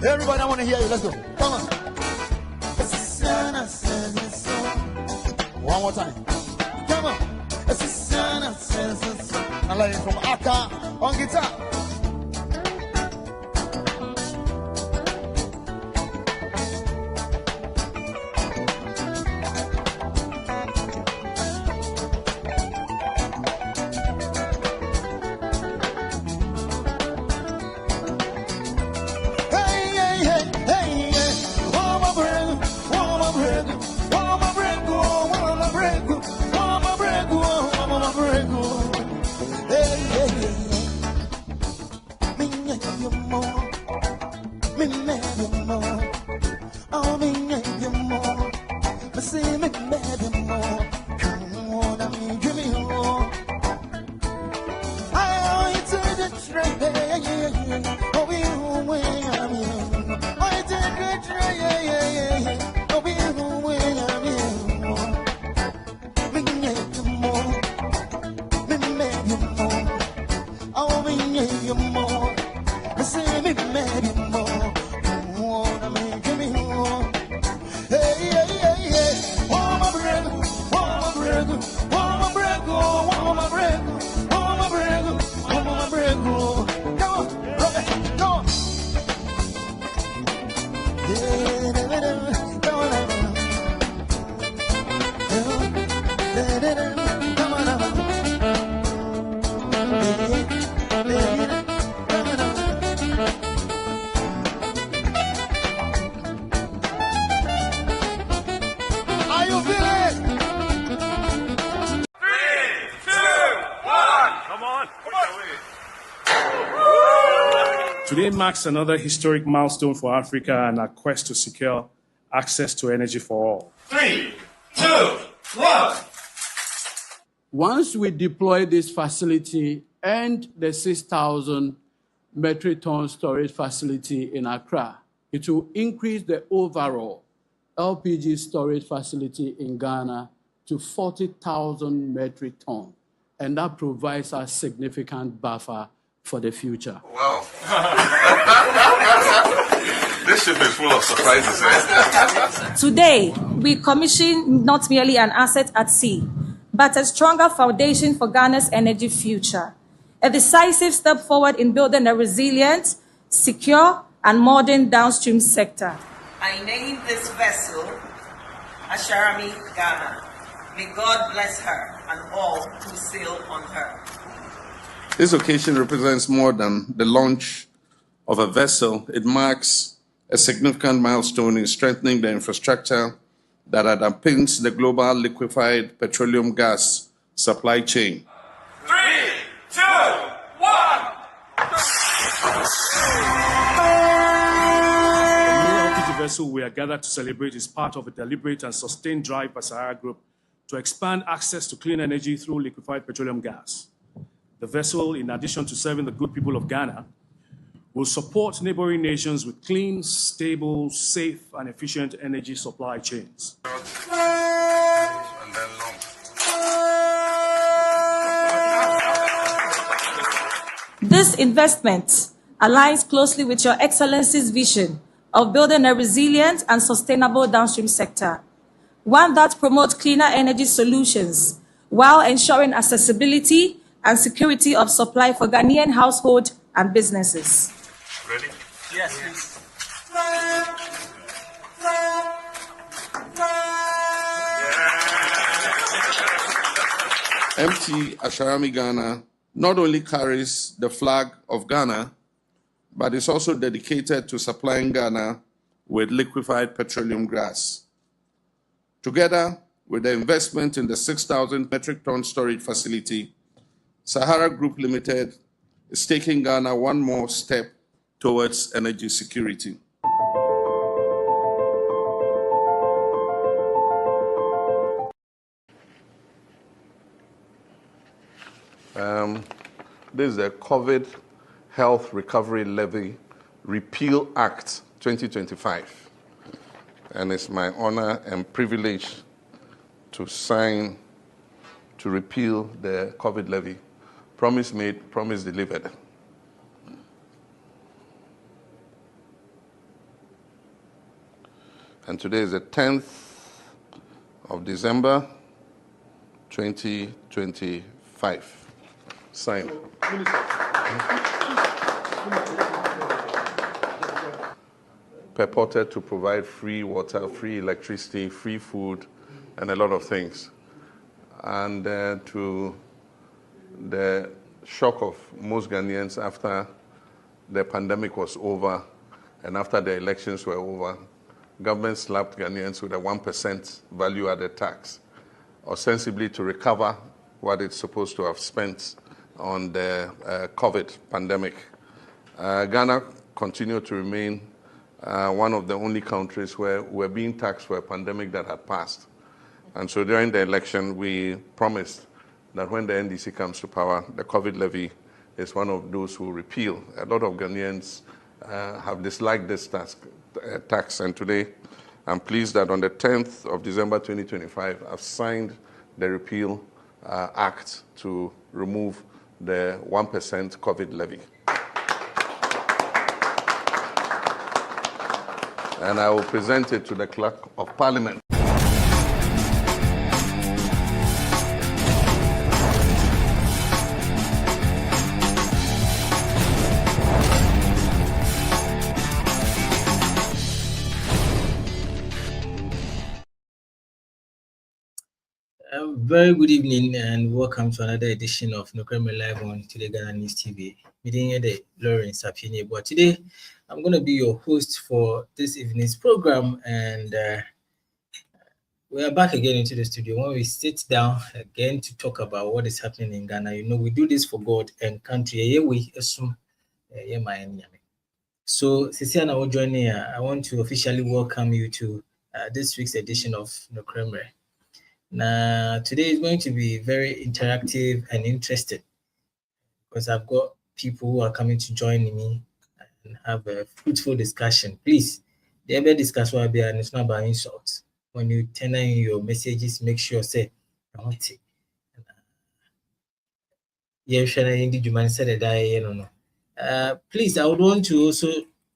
Everybody, I want to hear you. Let's go. Come on. One more time. Come on. I like it from Akka on guitar. Today marks another historic milestone for Africa and our quest to secure access to energy for all. 3, 2, 1. Once we deploy this facility and the 6,000 metric ton storage facility in Accra, it will increase the overall LPG storage facility in Ghana to 40,000 metric ton, and that provides a significant buffer for the future. Wow. This ship is full of surprises. Eh? Today, we commission not merely an asset at sea, but a stronger foundation for Ghana's energy future. A decisive step forward in building a resilient, secure, and modern downstream sector. I named this vessel Asharami Ghana. May God bless her and all who sail on her. This occasion represents more than the launch of a vessel. It marks a significant milestone in strengthening the infrastructure that underpins the global liquefied petroleum gas supply chain. 3, 2, 1. The vessel we are gathered to celebrate is part of a deliberate and sustained drive by Sahara Group to expand access to clean energy through liquefied petroleum gas. The vessel, in addition to serving the good people of Ghana, will support neighboring nations with clean, stable, safe, and efficient energy supply chains. This investment aligns closely with Your Excellency's vision of building a resilient and sustainable downstream sector, one that promotes cleaner energy solutions while ensuring accessibility and security of supply for Ghanaian households and businesses. Ready? Yes, please. MT Asharami Ghana not only carries the flag of Ghana, but is also dedicated to supplying Ghana with liquefied petroleum gas. Together with the investment in the 6,000 metric ton storage facility, Sahara Group Limited is taking Ghana one more step towards energy security. This is the COVID Health Recovery Levy Repeal Act 2025. And it's my honor and privilege to sign to repeal the COVID levy. Promise made, promise delivered. And today is the 10th of December, 2025. Sign. Purported to provide free water, free electricity, free food, and a lot of things. And to the shock of most Ghanaians after the pandemic was over and after the elections were over, government slapped Ghanaians with a 1% value-added tax, ostensibly to recover what it's supposed to have spent on the COVID pandemic. Ghana continued to remain one of the only countries where we're being taxed for a pandemic that had passed. And so during the election, we promised that when the NDC comes to power, the COVID levy is one of those who repeal. A lot of Ghanaians have disliked this tax, and today I'm pleased that on the 10th of December 2025, I've signed the repeal act to remove the 1% COVID levy. And I will present it to the Clerk of Parliament. Very good evening and welcome to another edition of Nokreme Live on TodayGhanaNews TV. Meeting the Lawrence Apini. But today I'm going to be your host for this evening's program, and we are back again into the studio when we sit down again to talk about what is happening in Ghana. You know, we do this for God and country. So, Cecilia, will join me. I want to officially welcome you to this week's edition of Nokreme. Now, today is going to be very interactive and interesting because I've got people who are coming to join me and have a fruitful discussion. Please, the ever discuss what be, and it's not about insults. When you turn in your messages, make sure say, I want it. Please, I would want to also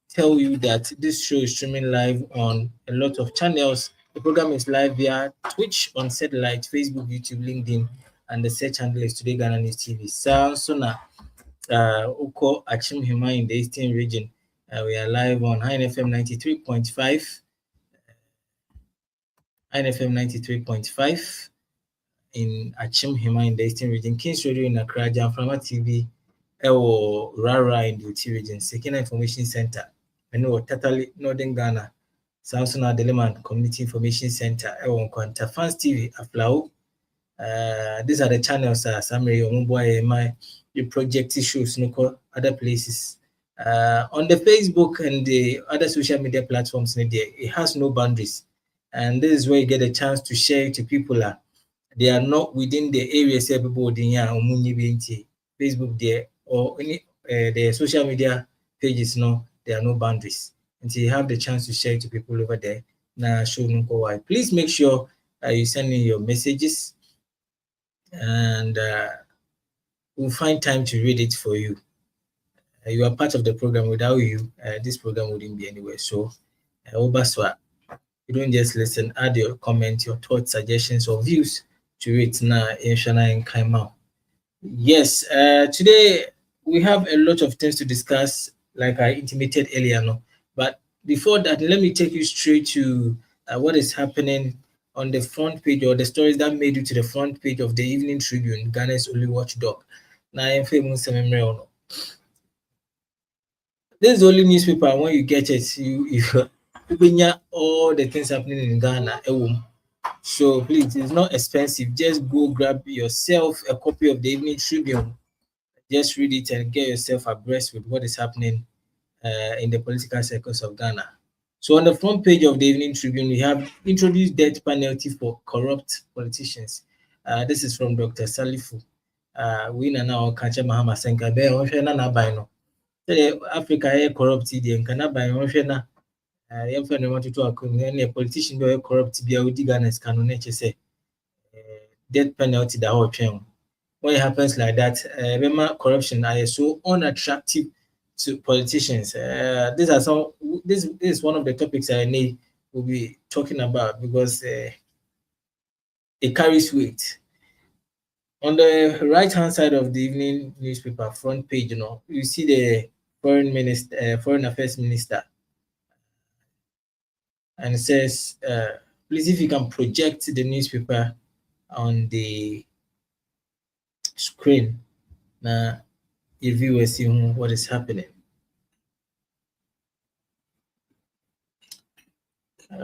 tell you that this show is streaming live on a lot of channels. The program is live via Twitch, on satellite, Facebook, YouTube, LinkedIn, and the search handle is TodayGhanaNews TV. Sona Uko Achim Hima in the Eastern region. We are live on INFM 93.5. INFM 93.5 in Achim Hima in the Eastern region. Kings Radio in Accra, Jamframa TV, Ewo Rara in the UT region. Sekina Information Center. I know totally Northern Ghana. Samson Adeleman Community Information Center, Ewon Kwanta, Fans TV, Aflau. These are the channels, Samri, Omumboy, the project shows, other places. On the Facebook and the other social media platforms, it has no boundaries. And this is where you get a chance to share to people. They are not within the areas everybody Facebook there, or any the social media pages, no, there are no boundaries. Until you have the chance to share it to people over there. Now, show them why. Please make sure you send in your messages, and we'll find time to read it for you. You are part of the program. Without you, this program wouldn't be anywhere. So, Obaswa, you don't just listen. Add your comments, your thoughts, suggestions, or views to it now. And Kaimao. Yes, today we have a lot of things to discuss, like I intimated earlier. No, but before that, let me take you straight to what is happening on the front page, or the stories that made it to the front page of the Evening Tribune, Ghana's only watchdog. Now, I'm famous. This is the only newspaper. When you get it, you all the things happening in Ghana. So please, it's not expensive. Just go grab yourself a copy of the Evening Tribune. Just read it and get yourself abreast with what is happening in the political circles of Ghana. So on the front page of the Evening Tribune, we have introduced death penalty for corrupt politicians. This is from Dr. Salifu. We now catch Mahama Senka Be Africa corrupt and Canaba and a politician be corrupt be Ghana's canon say death penalty the whole chain. When it happens like that, remember corruption are so unattractive to politicians. This is one of the topics I need will be talking about, because it carries weight. On the right hand side of the evening newspaper front page, you see the foreign affairs minister, and it says, please, if you can project the newspaper on the screen now, if you were seeing what is happening. On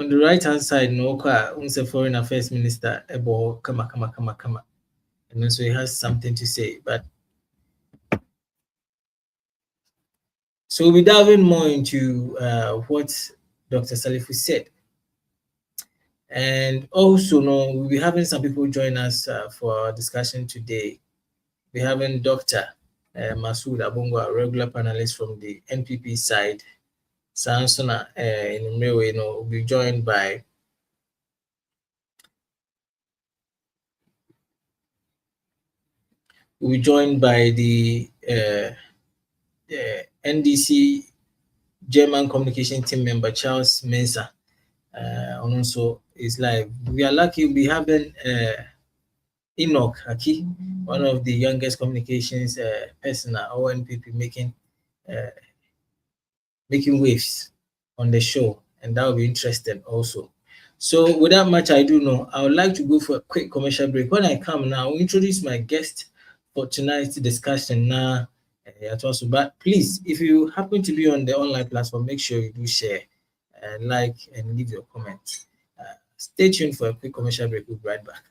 the right hand side, unse foreign affairs minister ebo kama. And then so he has something to say. But so we'll be diving more into what Dr. Salifu said. And also, we'll be having some people join us for our discussion today. We're having Dr. Masood Abungo, a regular panelist from the NPP side. Sansona in Mrewe, will be joined by the NDC German communication team member Charles Mensah. And also is live. We are lucky we having Enoch Aki, one of the youngest communications person at NPP, making waves on the show, and that will be interesting also. So without much ado, I would like to go for a quick commercial break. When I come now, I'll introduce my guest for tonight's discussion now. But please, if you happen to be on the online platform, make sure you do share, like, and leave your comments. Stay tuned for a quick commercial break. We'll be right back.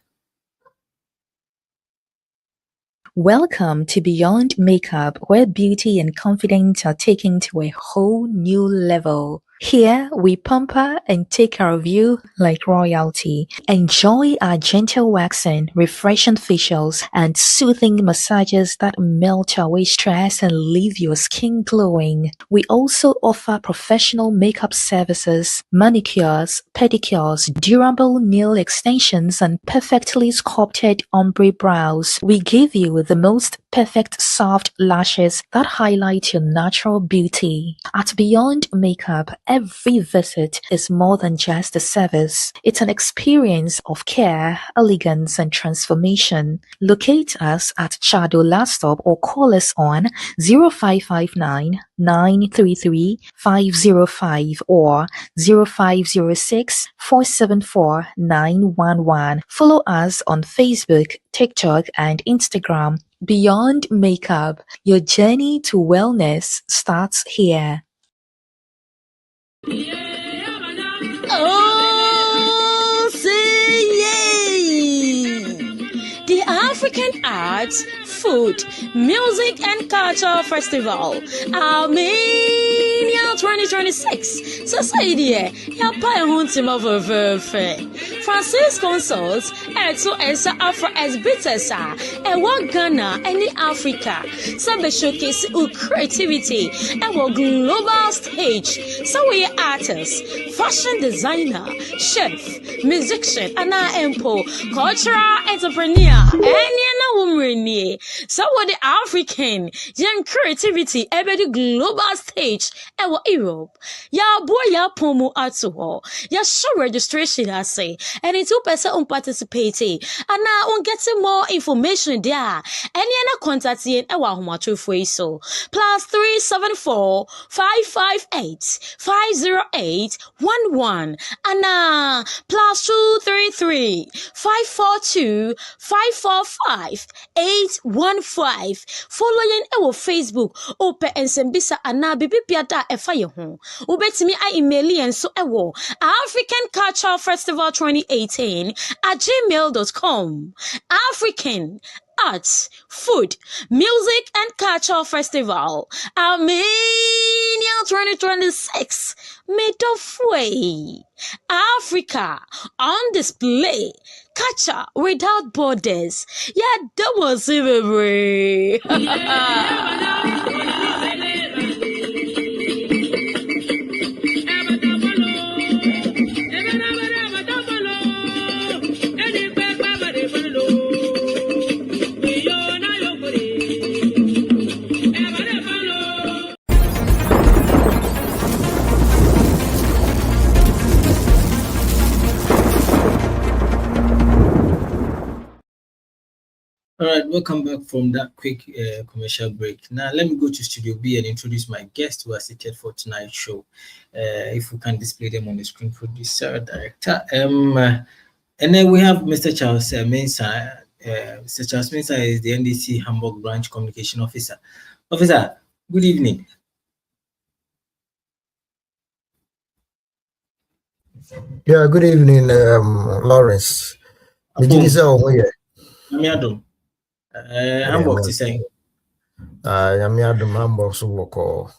Welcome to Beyond Makeup, where beauty and confidence are taken to a whole new level. Here, we pamper and take care of you like royalty. Enjoy our gentle waxing, refreshing facials, and soothing massages that melt away stress and leave your skin glowing. We also offer professional makeup services, manicures, pedicures, durable nail extensions, and perfectly sculpted ombre brows. We give you the most perfect soft lashes that highlight your natural beauty. At Beyond Makeup, every visit is more than just a service. It's an experience of care, elegance, and transformation. Locate us at Chado Last Stop or call us on 0559 933 505 or 0506 474 911. Follow us on Facebook, TikTok, and Instagram. Beyond Makeup, your journey to wellness starts here. Oh, say yay! The African Arts, Food, Music and Culture Festival. Amazing! Armenia 2026. Society, Yapa Huntima Francis Consuls, Eto Esa Afro as Bitesa, and what Ghana, any Africa, some showcase creativity, and what global stage. So we artists, fashion designer, chef, musician, and empo, cultural entrepreneur, and woman. So what the African young creativity, every global stage, and what Europe. Ya boy ya pomo atuho. Ya show registration I say, and it's 2% participating. And now on getting more information there. And you contact in our home so +374 558 508 11 and +233 542 545 815. Following our Facebook, Ope and Sembisa and Bibi Piata e fire home. Ubetimi I email and so ewo African Cultural Festival 2018 at gmail.com. African Arts, Food, Music and Cultural Festival Armenia 2026 made of way. Africa on display. Culture without borders. Yeah, that was it, baby. All right, welcome back from that quick commercial break. Now, let me go to Studio B and introduce my guests who are seated for tonight's show. If we can display them on the screen, producer, director. And then we have Mr. Charles Mensah. Mr. Charles Mensah is the NDC Hamburg Branch Communication Officer. Officer, good evening. Yeah, good evening, Lawrence. Hamburg to say. Hamburg so woko.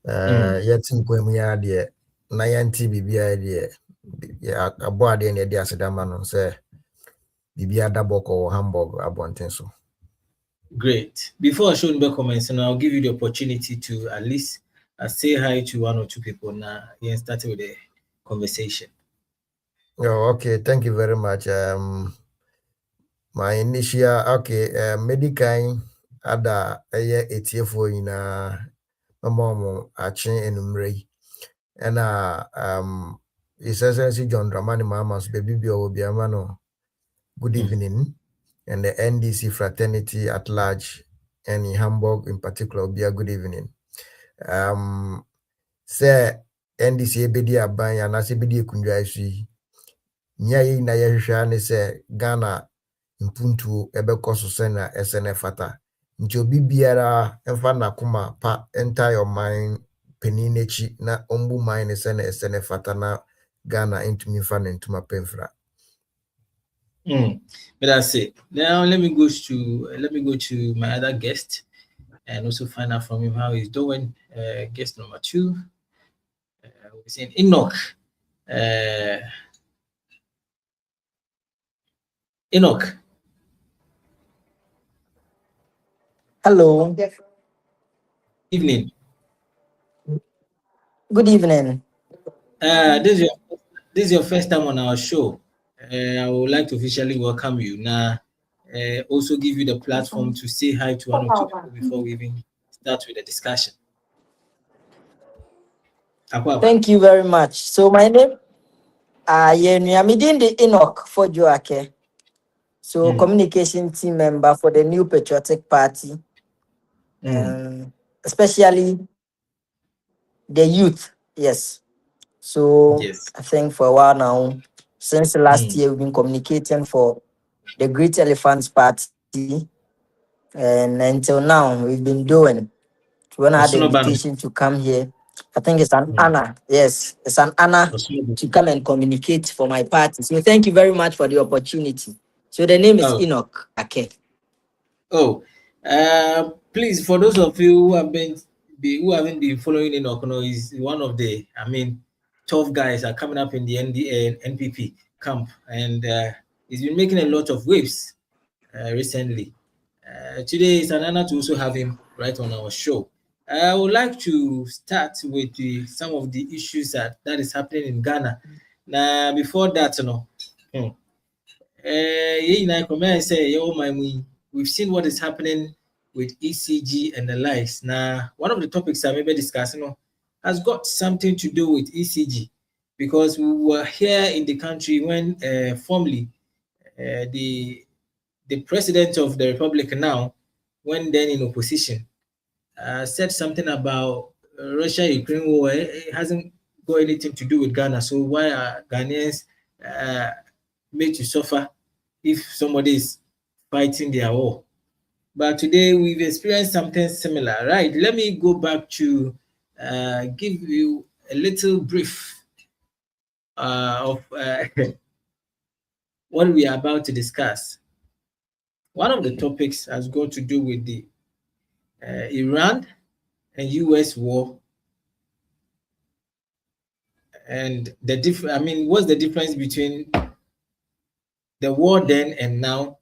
Yetin kwemu de na yanti bibia de ya aboade ne de asedama no say bibia daboko Hamburg abonten so. Great. Before I show the comments, and I'll give you the opportunity to at least say hi to one or two people now. Yeah, start with the conversation. Oh, okay. Thank you very much. My initial medical ada etfo ina mamo achen enumrei and essentially John Dramani Mamas baby biamano. Good evening, and the NDC fraternity at large and in Hamburg in particular be a good evening. Say NDC ebedi aban ya na se bedi kunwa asu nya yi na yehwehwa ne se Ghana mpuntu ebekọ so se na SNF ata nti obi biara emfa na kuma pa enter your mind peninechi na ombu mind se na SNF ata na Ghana intumi fa na ntuma pemfra. But that's it. Now let me go to my other guest and also find out from him how he's doing. Guest number 2. We're saying Enoch. Enoch. Hello. Evening. Good evening. This is your first time on our show. I would like to officially welcome you. Now, also give you the platform to say hi to one or two people before we even start with the discussion. Thank you very much. So my name, I'm the Enoch for Joake. So communication team member for the New Patriotic Party, especially the youth. Yes. So I think for a while now, since last year, we've been communicating for the Great Elephants Party, and until now, we've been doing. When I had the invitation to come here, I think it's an honor. Yes, it's an honor to come and communicate for my party. So thank you very much for the opportunity. So the name is Enoch Ake. Please, for those of you who have been who haven't been following in Okono is one of the, I mean, tough guys are coming up in the NPP camp, and he's been making a lot of waves recently. Today is an honor to also have him right on our show. I would like to start with some of the issues that is happening in Ghana. Now, before that, we've seen what is happening with ECG and the likes. Now, one of the topics I may be discussing has got something to do with ECG, because we were here in the country when formerly the president of the republic now, when then in opposition, said something about Russia-Ukraine war. It hasn't got anything to do with Ghana. So why are Ghanaians made to suffer if somebody is fighting their war? But today we've experienced something similar, right? Let me go back to give you a little brief of what we are about to discuss. One of the topics has got to do with the Iran and US war, and the what's the difference between the war then and now,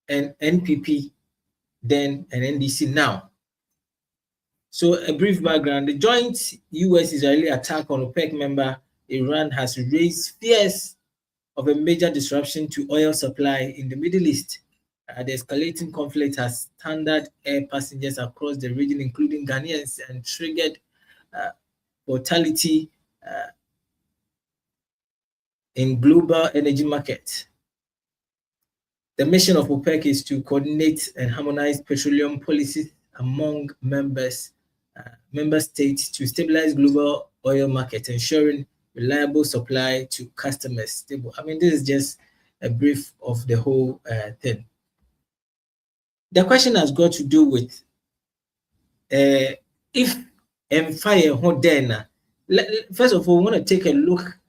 and NPP then and NDC now? So a brief background: the joint US-Israeli attack on OPEC member Iran has raised fears of a major disruption to oil supply in the Middle East. The escalating conflict has stranded air passengers across the region, including Ghanaians, and triggered volatility in global energy markets. The mission of OPEC is to coordinate and harmonize petroleum policies among member states to stabilize global oil markets, ensuring reliable supply to customers. I mean, this is just a brief of the whole thing. The question has got to do with if fire Hodena. First of all, we want to take a look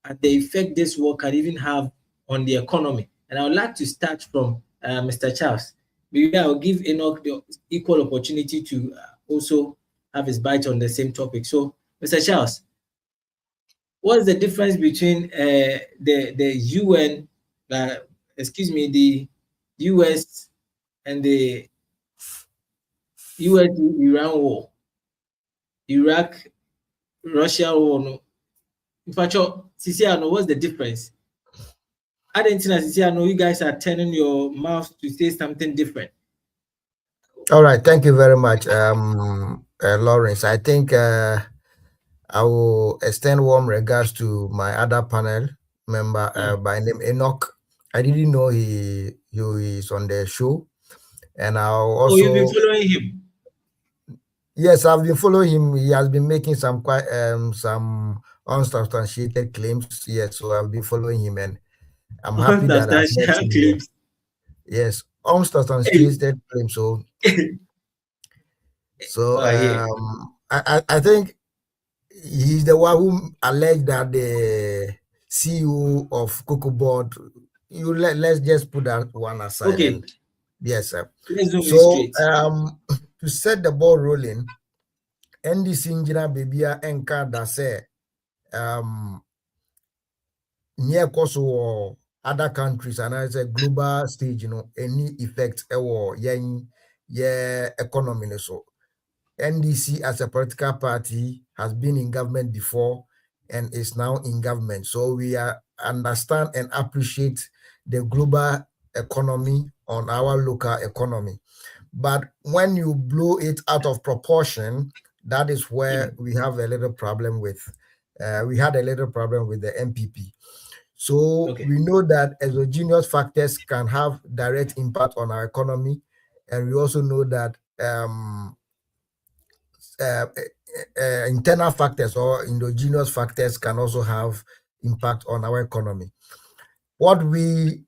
at the effect this war can even have on the economy. And I would like to start from Mr. Charles. Maybe I will give Enoch the equal opportunity to also have his bite on the same topic. So, Mr. Charles, what is the difference between the UN, the US and the US-Iran war, Iraq, Russia war? No. In fact, Ciciano, what's the difference? I didn't think Ciciano, you guys are turning your mouth to say something different. All right, thank you very much, Lawrence. I think I will extend warm regards to my other panel member by name Enoch. I didn't know he is on the show, and I'll also. Oh, you've been following him? Yes, I've been following him. He has been making some quite some unsubstantiated claims. Yes, so I've been following him, and I'm happy that I've met him here. Yes, unsubstantiated claims. So, I think he's the one who alleged that the CEO of Cocoa Board. Let's just put that one aside. Okay. And, yes, sir. So, to set the ball rolling, NDC Engineer Babia Enka that say near Kosovo or other countries, and as a global stage, any effect or economy. So NDC as a political party has been in government before and is now in government. So we understand and appreciate the global economy on our local economy. But when you blow it out of proportion, that is where we have a little problem with. We had a little problem with the NPP. So we know that exogenous factors can have direct impact on our economy, and we also know that internal factors or endogenous factors can also have impact on our economy. What we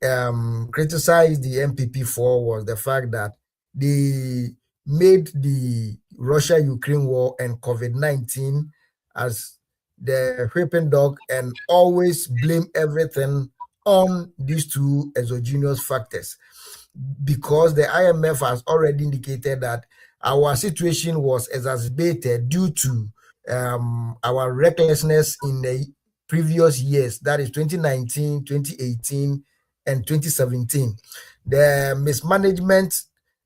criticized the NPP for was the fact that they made the Russia-Ukraine war and COVID-19 as the whipping dog and always blame everything on these two exogenous factors, because the IMF has already indicated that our situation was exacerbated due to our recklessness in the previous years, that is 2019, 2018, and 2017. The mismanagement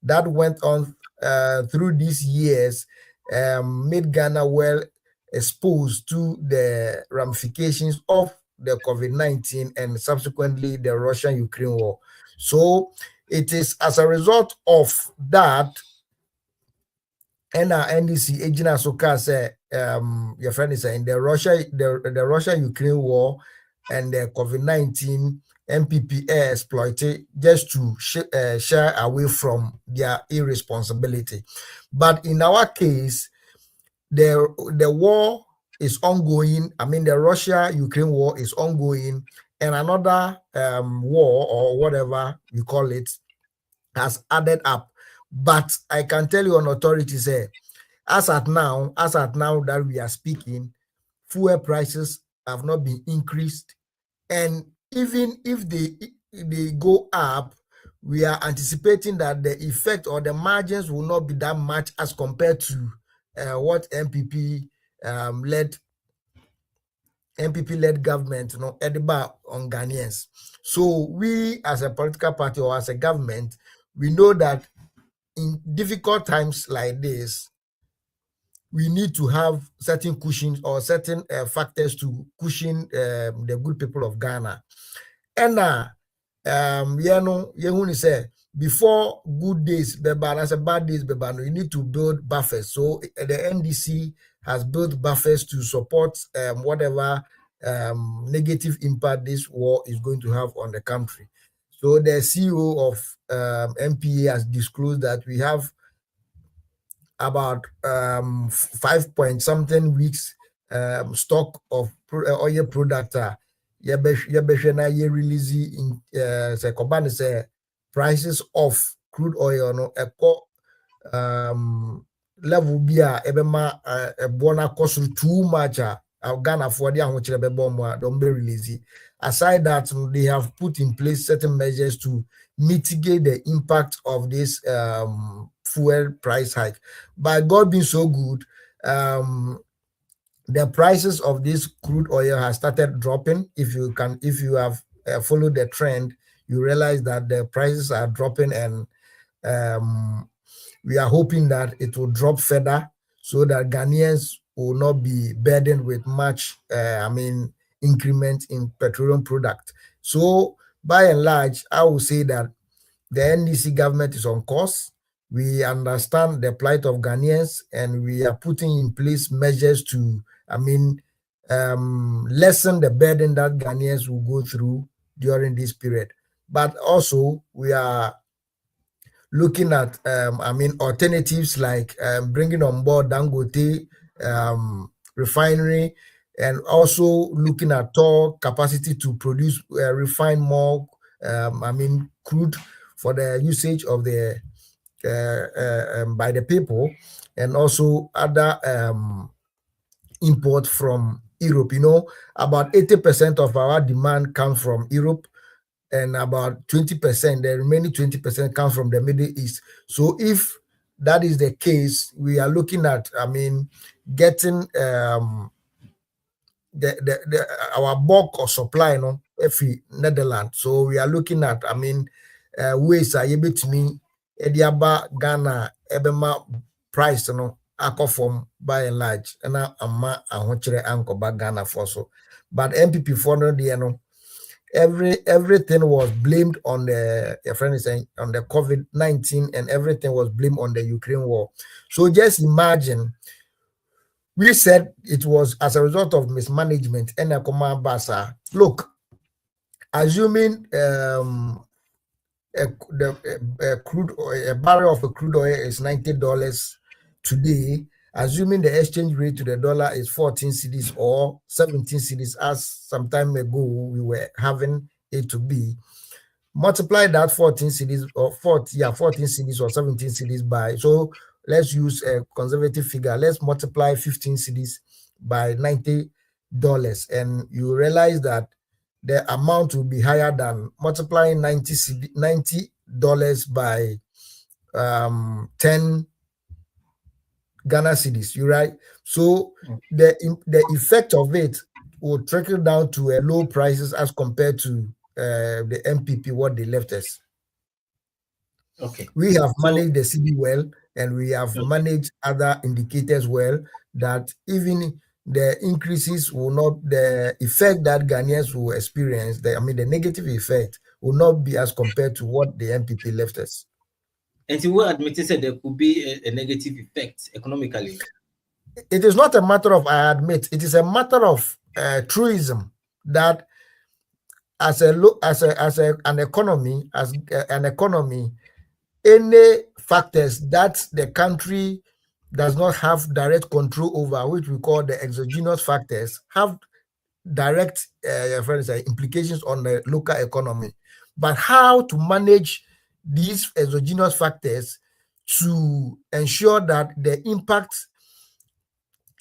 that went on through these years made Ghana well exposed to the ramifications of the COVID-19 and subsequently the Russia-Ukraine war. So it is as a result of that, and our NDC agent Asuka say your friend is saying the Russia-Ukraine war and the COVID-19 NPP exploited just to shy away from their irresponsibility. But in our case, the war is ongoing. I mean, the Russia-Ukraine war is ongoing, and another war, or whatever you call it, has added up. But I can tell you on authority, say, as at now that we are speaking, fuel prices have not been increased, and even if they go up, we are anticipating that the effect or the margins will not be that much as compared to what NPP led government, Ediba on Ghanaians. So we, as a political party or as a government, we know that in difficult times like this, we need to have certain cushions or certain factors to cushion the good people of Ghana. And say before good days, as a bad days, you need to build buffers. So the NDC has built buffers to support whatever negative impact this war is going to have on the country. So the CEO of MPA has disclosed that we have about 5 point something weeks stock of oil product. Release in say prices of crude oil no level bia ebema bona cost too much Ghana for the don't be release. Aside that, they have put in place certain measures to mitigate the impact of this fuel price hike. By God being so good, the prices of this crude oil has started dropping. If you have followed the trend, you realize that the prices are dropping, and we are hoping that it will drop further so that Ghanaians will not be burdened with much increment in petroleum product. So by and large, I will say that the NDC government is on course. We understand the plight of Ghanaians, and we are putting in place measures to lessen the burden that Ghanaians will go through during this period. But also, we are looking at alternatives like bringing on board Dangote refinery, and also looking at our capacity to produce refine more crude for the usage of the by the people, and also other import from Europe. About 80% of our demand comes from Europe, and about 20%, the remaining 20% comes from the Middle East. So if that is the case, we are looking at getting our bulk of supply every Netherlands. So we are looking at ways are able to me Ediaba Ghana ebema price from by and large, and ama ankoba Ghana for so. But NPP for no everything was blamed on the on the COVID-19, and everything was blamed on the Ukraine war. So just imagine, we said it was as a result of mismanagement and a command basa. Look, assuming a barrel of crude oil is $90 today, assuming the exchange rate to the dollar is 14 cedis or 17 cedis, as some time ago we were having it to be, multiply that 14 cedis or 14 cedis or 17 cedis by, so let's use a conservative figure, let's multiply 15 cedis by $90, and you realize that the amount will be higher than multiplying $90 by 10 Ghana cedis. You right? So the effect of it will trickle down to a low prices as compared to the NPP what they left us. Okay. We have managed the CD well, and we have managed other indicators well, that even the increases will not, the effect that Ghanaians will experience, the negative effect will not be as compared to what the NPP left us. And so we admitted that there could be a negative effect economically. It is not a matter of I admit, it is a matter of truism that as an economy, any factors that the country does not have direct control over, which we call the exogenous factors, have direct implications on the local economy. But how to manage these exogenous factors to ensure that the impact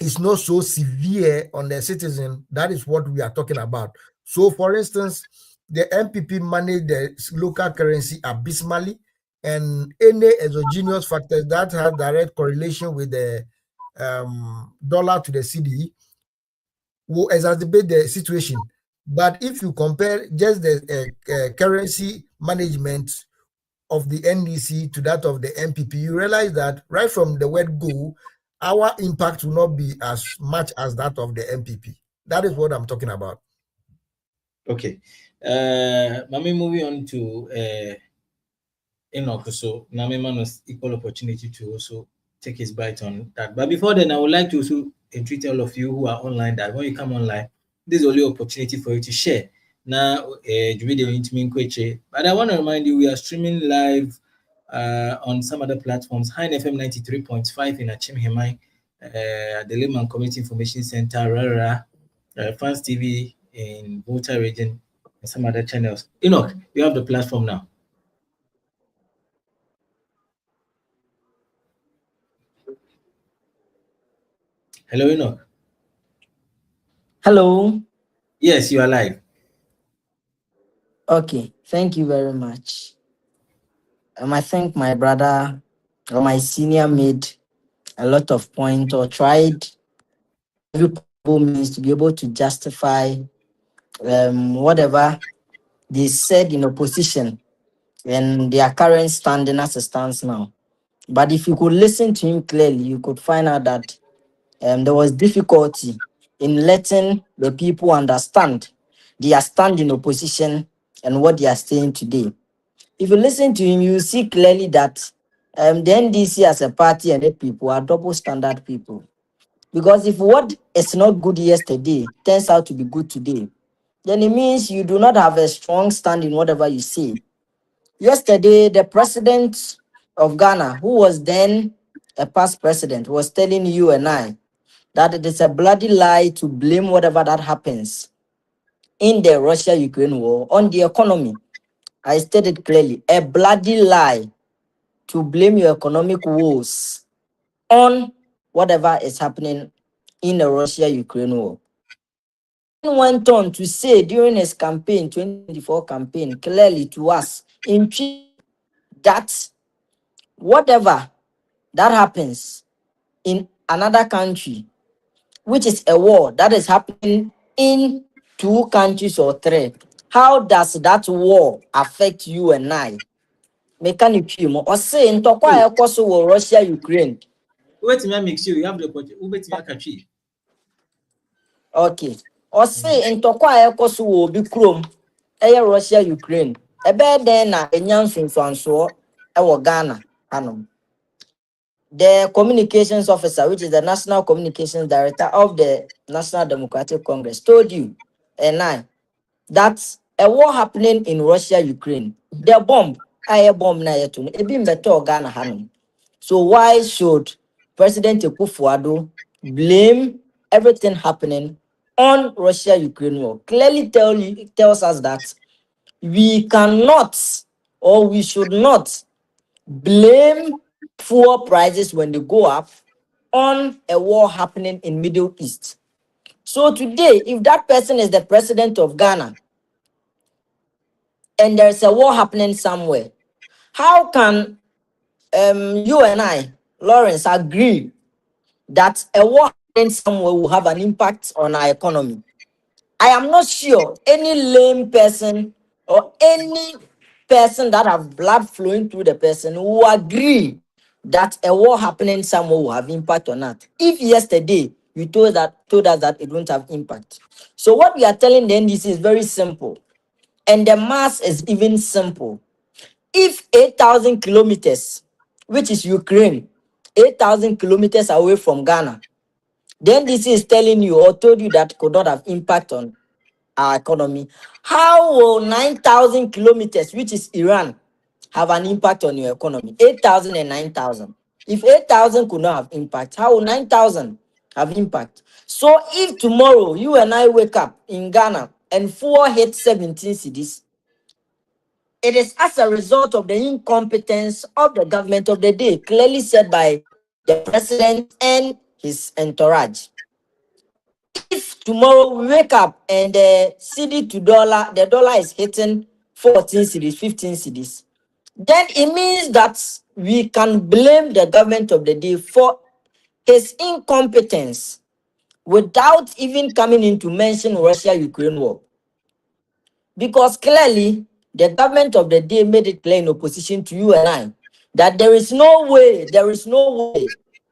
is not so severe on the citizen, that is what we are talking about. So, for instance, the NPP managed the local currency abysmally, and any exogenous factors that have direct correlation with the dollar to the cedi will exacerbate the situation. But if you compare just the currency management of the NDC to that of the NPP, you realize that right from the word go, our impact will not be as much as that of the NPP. That is what I'm talking about. Okay. Mami, moving on to Enoch, so Nami man was equal opportunity to also take his bite on that. But before then, I would like to also entreat all of you who are online that when you come online, this is only opportunity for you to share. Now, but I want to remind you, we are streaming live on some other platforms. High FM 93.5 in Achim Hemai, the Lehman Community Information Center, Rara, Fans TV in Volta region, and some other channels. Enoch, you have the platform now. Hello, Enoch. Hello. Yes, you are live. Okay, thank you very much. I think my brother or my senior made a lot of points or tried every possible means to be able to justify whatever they said in opposition and their current standing as it stands now. But if you could listen to him clearly, you could find out that there was difficulty in letting the people understand their stand in opposition and what they are saying today. If you listen to him, you see clearly that the NDC as a party and the people are double standard people. Because if what is not good yesterday turns out to be good today, then it means you do not have a strong stand in whatever you say. Yesterday, the president of Ghana, who was then a past president, was telling you and I that it is a bloody lie to blame whatever that happens in the Russia-Ukraine war on the economy. I stated clearly, a bloody lie to blame your economic woes on whatever is happening in the Russia-Ukraine war. He went on to say during his campaign, 2024 campaign, clearly to us in that whatever that happens in another country, which is a war that is happening in 2 countries or 3, how does that war affect you and I? Mechanic or say in Tokwa Kosovo, Russia, Ukraine. Wait till I make sure you have the opportunity. Okay. Or say in Tokwa Kosovo, be chrome, Russia, Ukraine. A bed then a Yansun Francois, our Ghana, Hanum. The communications officer, which is the national communications director of the National Democratic Congress, told you and I that a war happening in Russia, Ukraine, the bomb, a bomb na yetu, ebi mbeto Ghana Hanum. So why should President Akufo-Addo blame everything happening on Russia-Ukraine war? Clearly tells us that we cannot or we should not blame fuel prices when they go up on a war happening in Middle East. So today, if that person is the president of Ghana and there's a war happening somewhere, how can you and I, Lawrence, agree that a war happening somewhere will have an impact on our economy. I am not sure any lame person or any person that have blood flowing through the person will agree that a war happening somewhere will have impact on that. If yesterday you told us that it won't have impact. So what we are telling the NDC is very simple, and the mass is even simple. If 8,000 kilometers, which is Ukraine, 8,000 kilometers away from Ghana, then this is telling you or told you that could not have impact on our economy, how will 9,000 kilometers, which is Iran, have an impact on your economy? 8,000 and 9,000. If 8,000 could not have impact, how will 9,000 have impact? So if tomorrow you and I wake up in Ghana and fuel hit 17 cities, it is as a result of the incompetence of the government of the day, clearly said by the president and his entourage. If tomorrow we wake up and the cedi to dollar, the dollar is hitting 14 cities, 15 cities, then it means that we can blame the government of the day for his incompetence without even coming in to mention Russia-Ukraine war. Because clearly, the government of the day made it clear in opposition to you and I that there is no way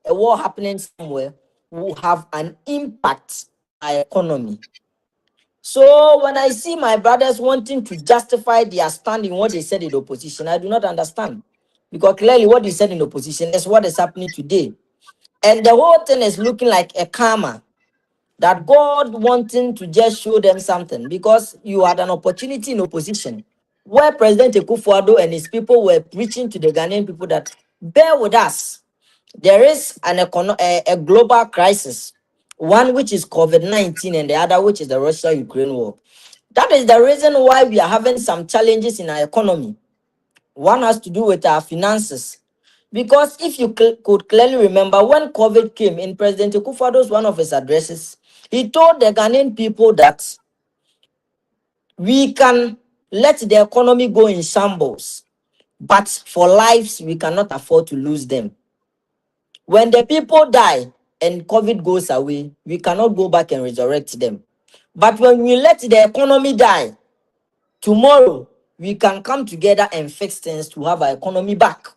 a war happening somewhere will have an impact on our economy. So when I see my brothers wanting to justify their stand in what they said in opposition, I do not understand. Because clearly what they said in opposition is what is happening today. And the whole thing is looking like a karma, that God wanting to just show them something, because you had an opportunity in opposition where President Akufo-Addo and his people were preaching to the Ghanaian people that bear with us. There is a global crisis, one which is COVID-19 and the other which is the Russia-Ukraine war. That is the reason why we are having some challenges in our economy. One has to do with our finances. Because if you could clearly remember, when COVID came in President Akufo-Addo's one of his addresses, he told the Ghanaian people that we can let the economy go in shambles, but for lives, we cannot afford to lose them. When the people die and COVID goes away, we cannot go back and resurrect them. But when we let the economy die, tomorrow we can come together and fix things to have our economy back.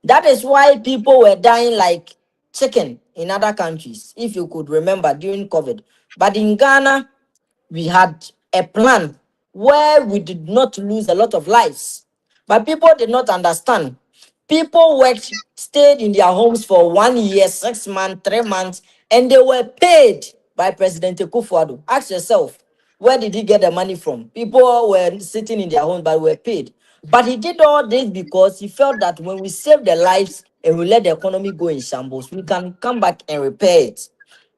That is why people were dying like chicken in other countries, if you could remember, during COVID. But in Ghana, we had a plan where we did not lose a lot of lives. But people did not understand. People worked, stayed in their homes for 1 year, 6 months, 3 months, and they were paid by President Akufo-Addo. Ask yourself, where did he get the money from? People were sitting in their homes but were paid. But he did all this because he felt that when we save their lives and we let the economy go in shambles, we can come back and repair it.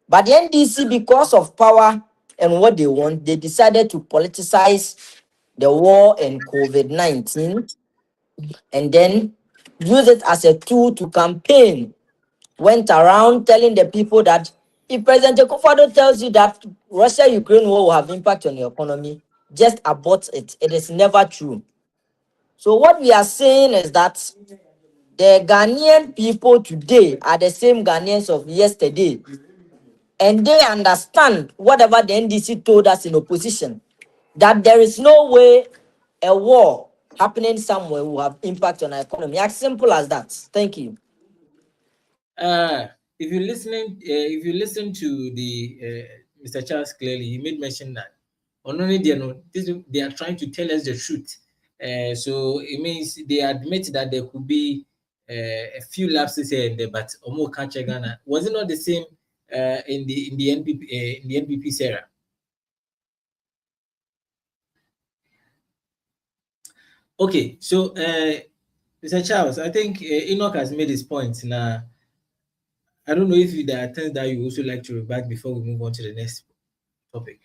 But the NDC, because of power and what they want, they decided to politicize the war and COVID-19 and then use it as a tool to campaign. Went around telling the people that if President Akufo-Addo tells you that Russia-Ukraine war will have impact on your economy, just abort it. It is never true. So what we are saying is that the Ghanaian people today are the same Ghanaians of yesterday. And they understand whatever the NDC told us in opposition, that there is no way a war happening somewhere will have impact on our economy. As simple as that. Thank you. If you listen to the Mr. Charles clearly, he made mention that on only they are trying to tell us the truth. So it means they admit that there could be a few lapses here and there, but Omo Kanche Ghana, was it not the same in the NPP era? Okay, so Mr. Charles, I think Enoch has made his point. Now, I don't know if there are things that you also like to rebut before we move on to the next topic.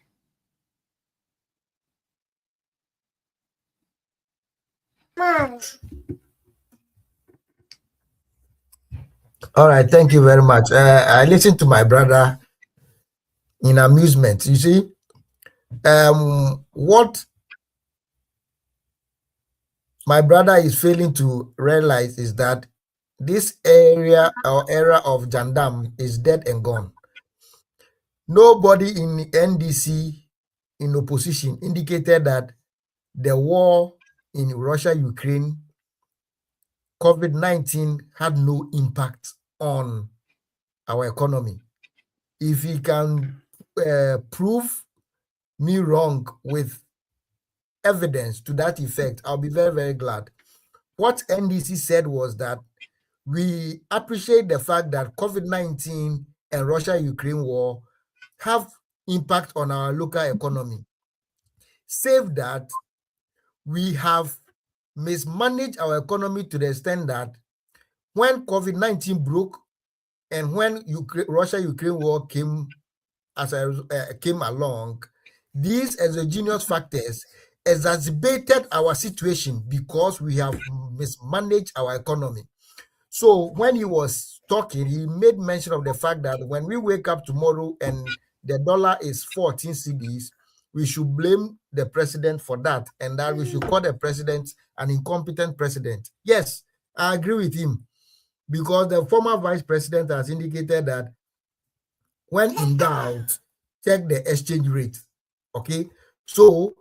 All right, thank you very much. I listened to my brother in amusement. You see, what my brother is failing to realize is that this area or era of Jandam is dead and gone. Nobody in the NDC in opposition indicated that the war in Russia-Ukraine, COVID-19 had no impact on our economy. If he can prove me wrong with evidence to that effect, I'll be very, very glad. What NDC said was that we appreciate the fact that COVID-19 and Russia-Ukraine war have impact on our local economy, save that we have mismanaged our economy to the extent that when COVID-19 broke and when Russia-Ukraine war came along, these exogenous factors exacerbated our situation because we have mismanaged our economy. So when he was talking, he made mention of the fact that when we wake up tomorrow and the dollar is 14 cedis, we should blame the president for that, and that we should call the president an incompetent president. Yes, I agree with him, because the former vice president has indicated that when in doubt, check the exchange rate. Okay, so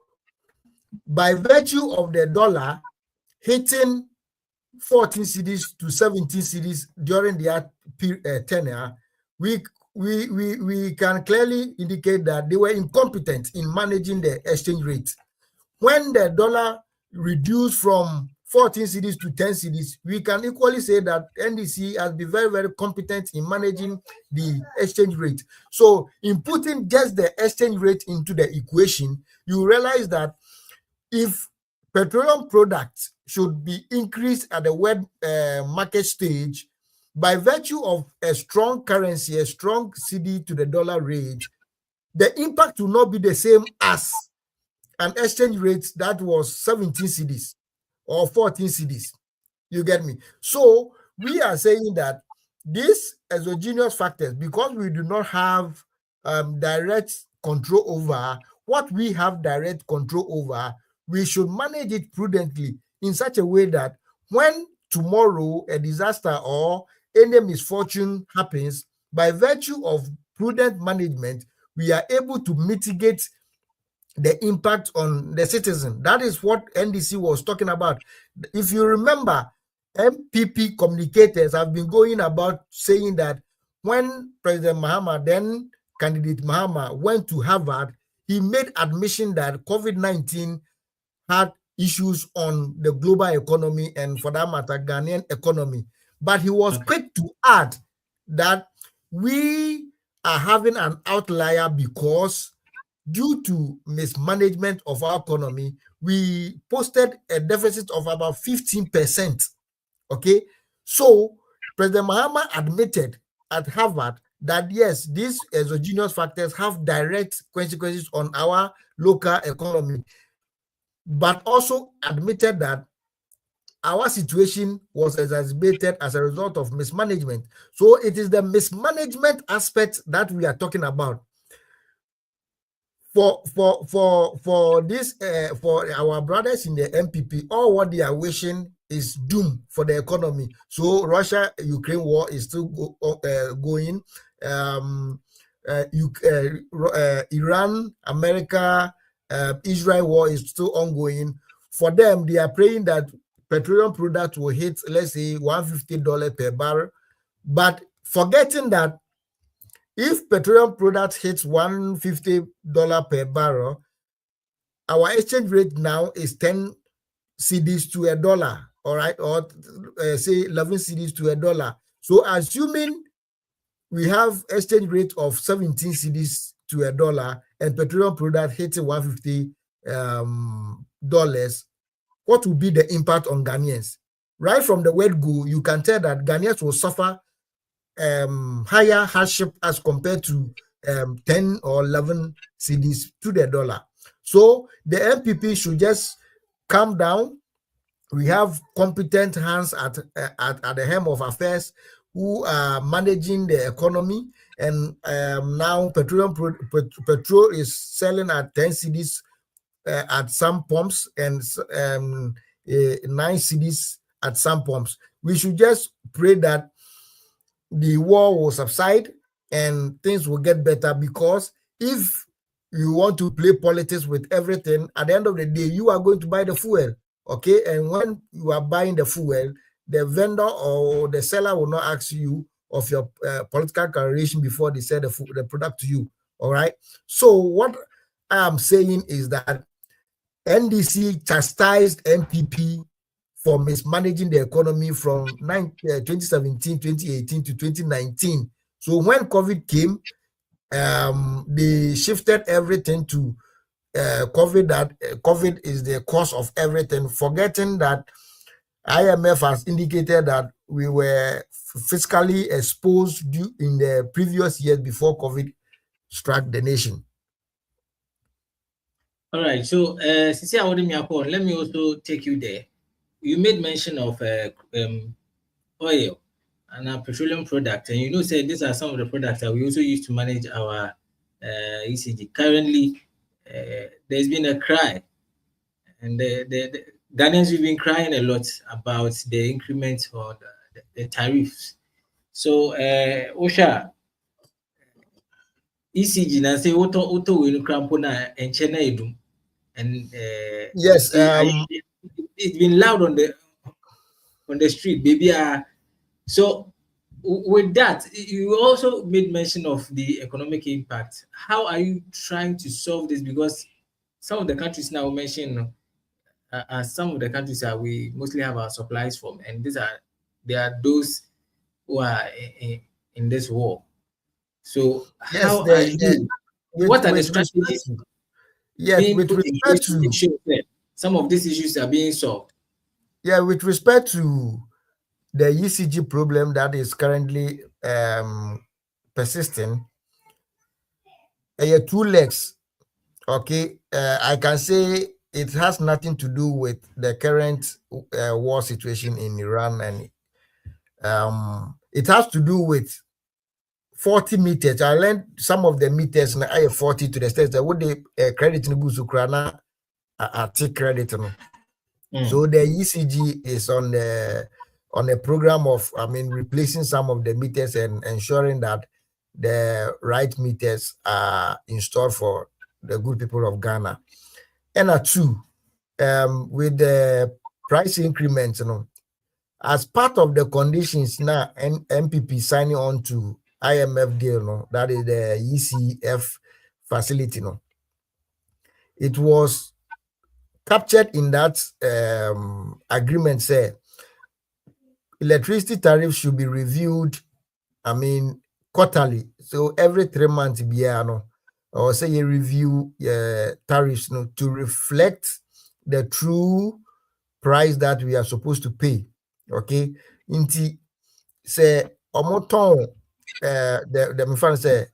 by virtue of the dollar hitting 14 cedis to 17 cedis during the tenure, we can clearly indicate that they were incompetent in managing the exchange rate. When the dollar reduced from 14 cedis to 10 cedis, we can equally say that NDC has been very, very competent in managing the exchange rate. So in putting just the exchange rate into the equation, you realize that if petroleum products should be increased at the world market stage, by virtue of a strong currency, a strong CD to the dollar rate, the impact will not be the same as an exchange rate that was 17 cedis or 14 cedis. You get me? So we are saying that these exogenous factors, because we do not have direct control over what we have direct control over, we should manage it prudently in such a way that when tomorrow a disaster or any misfortune happens, by virtue of prudent management, we are able to mitigate the impact on the citizen. That is what NDC was talking about. If you remember, NPP communicators have been going about saying that when President Mahama, then candidate Mahama, went to Harvard, he made admission that COVID-19 had issues on the global economy and, for that matter, Ghanaian economy. But he was quick to add that we are having an outlier because due to mismanagement of our economy, we posted a deficit of about 15%. Okay, so President Mahama admitted at Harvard that yes, these exogenous factors have direct consequences on our local economy, but also admitted that our situation was exacerbated as a result of mismanagement. So it is the mismanagement aspect that we are talking about. For this, for our brothers in the NPP, all what they are wishing is doom for the economy. So Russia-Ukraine war is still going. Iran, America, Israel war is still ongoing. For them, they are praying that petroleum products will hit, let's say, $150 per barrel. But forgetting that if petroleum products hits $150 per barrel, our exchange rate now is 10 cedis to $1, all right, or say 11 cedis to $1. So assuming we have exchange rate of 17 cedis to $1 and petroleum product hitting $150, what will be the impact on Ghanaians? Right from the word go, you can tell that Ghanaians will suffer higher hardship as compared to 10 or 11 cedis to the dollar. So the NPP should just calm down. We have competent hands at the helm of affairs who are managing the economy, and now petrol is selling at 10 cedis at some pumps and 9 cedis at some pumps. we should just pray that the war will subside and things will get better, because if you want to play politics with everything, at the end of the day, you are going to buy the fuel, okay? And when you are buying the fuel, the vendor or the seller will not ask you of your political calculation before they sell the product to you, all right? So what I am saying is that NDC chastised NPP for mismanaging the economy from 2017, 2018 to 2019. So when COVID came, they shifted everything to COVID, that COVID is the cause of everything, forgetting that IMF has indicated that we were fiscally exposed in the previous years before COVID struck the nation. All right, so since I want let me also take you there. You made mention of oil and petroleum products, and you know, said these are some of the products that we also use to manage our ECG. Currently, there's been a cry, and the Ghanaians have been crying a lot about the increment or the tariffs. So, Osha, ECG na say auto will cramp na and China edum, and yes, it's been loud on the street, baby. So with that, you also made mention of the economic impact. How are you trying to solve this? Because some of the countries now mentioned some of the countries that we mostly have our supplies from, and they are those who are in this war. So yes, how are you? What are the strategies? Yes, with respect to some of these issues are being solved. Yeah, with respect to the ECG problem that is currently persisting, two legs. Okay, I can say it has nothing to do with the current war situation in Iran, and it has to do with 40 meters. I learned some of the meters na 40 to the stage that would the credit in Busukrana take credit. So the ECG is on a program of, replacing some of the meters and ensuring that the right meters are installed for the good people of Ghana. And two, with the price increments, as part of the conditions now, NPP signing on to IMF deal, that is the ECF facility, it was captured in that agreement, say electricity tariffs should be reviewed, quarterly. So every 3 months, or say you review tariffs to reflect the true price that we are supposed to pay. Okay, inti say omoton the friend say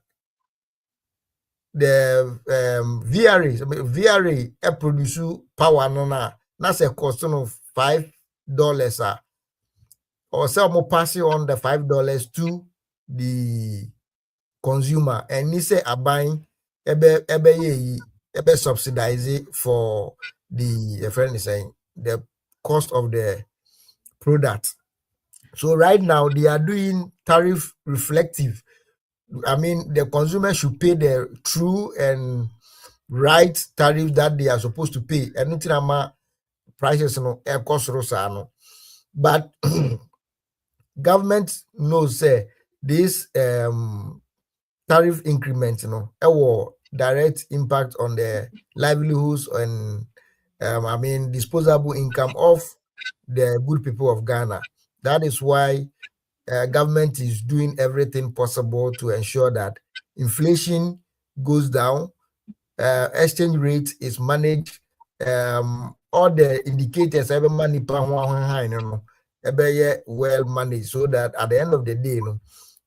the VRA produce power that's a cost of $5 or say I'm passing on the $5 to the consumer, and he say a buying ebe subsidize it for the friend is saying the cost of the product. So right now they are doing tariff reflective. The consumer should pay the true and right tariff that they are supposed to pay. And nothing prices cost rosano. But government knows this tariff increment, direct impact on the livelihoods and disposable income of the good people of Ghana. That is why government is doing everything possible to ensure that inflation goes down, exchange rate is managed, all the indicators every money well managed, so that at the end of the day,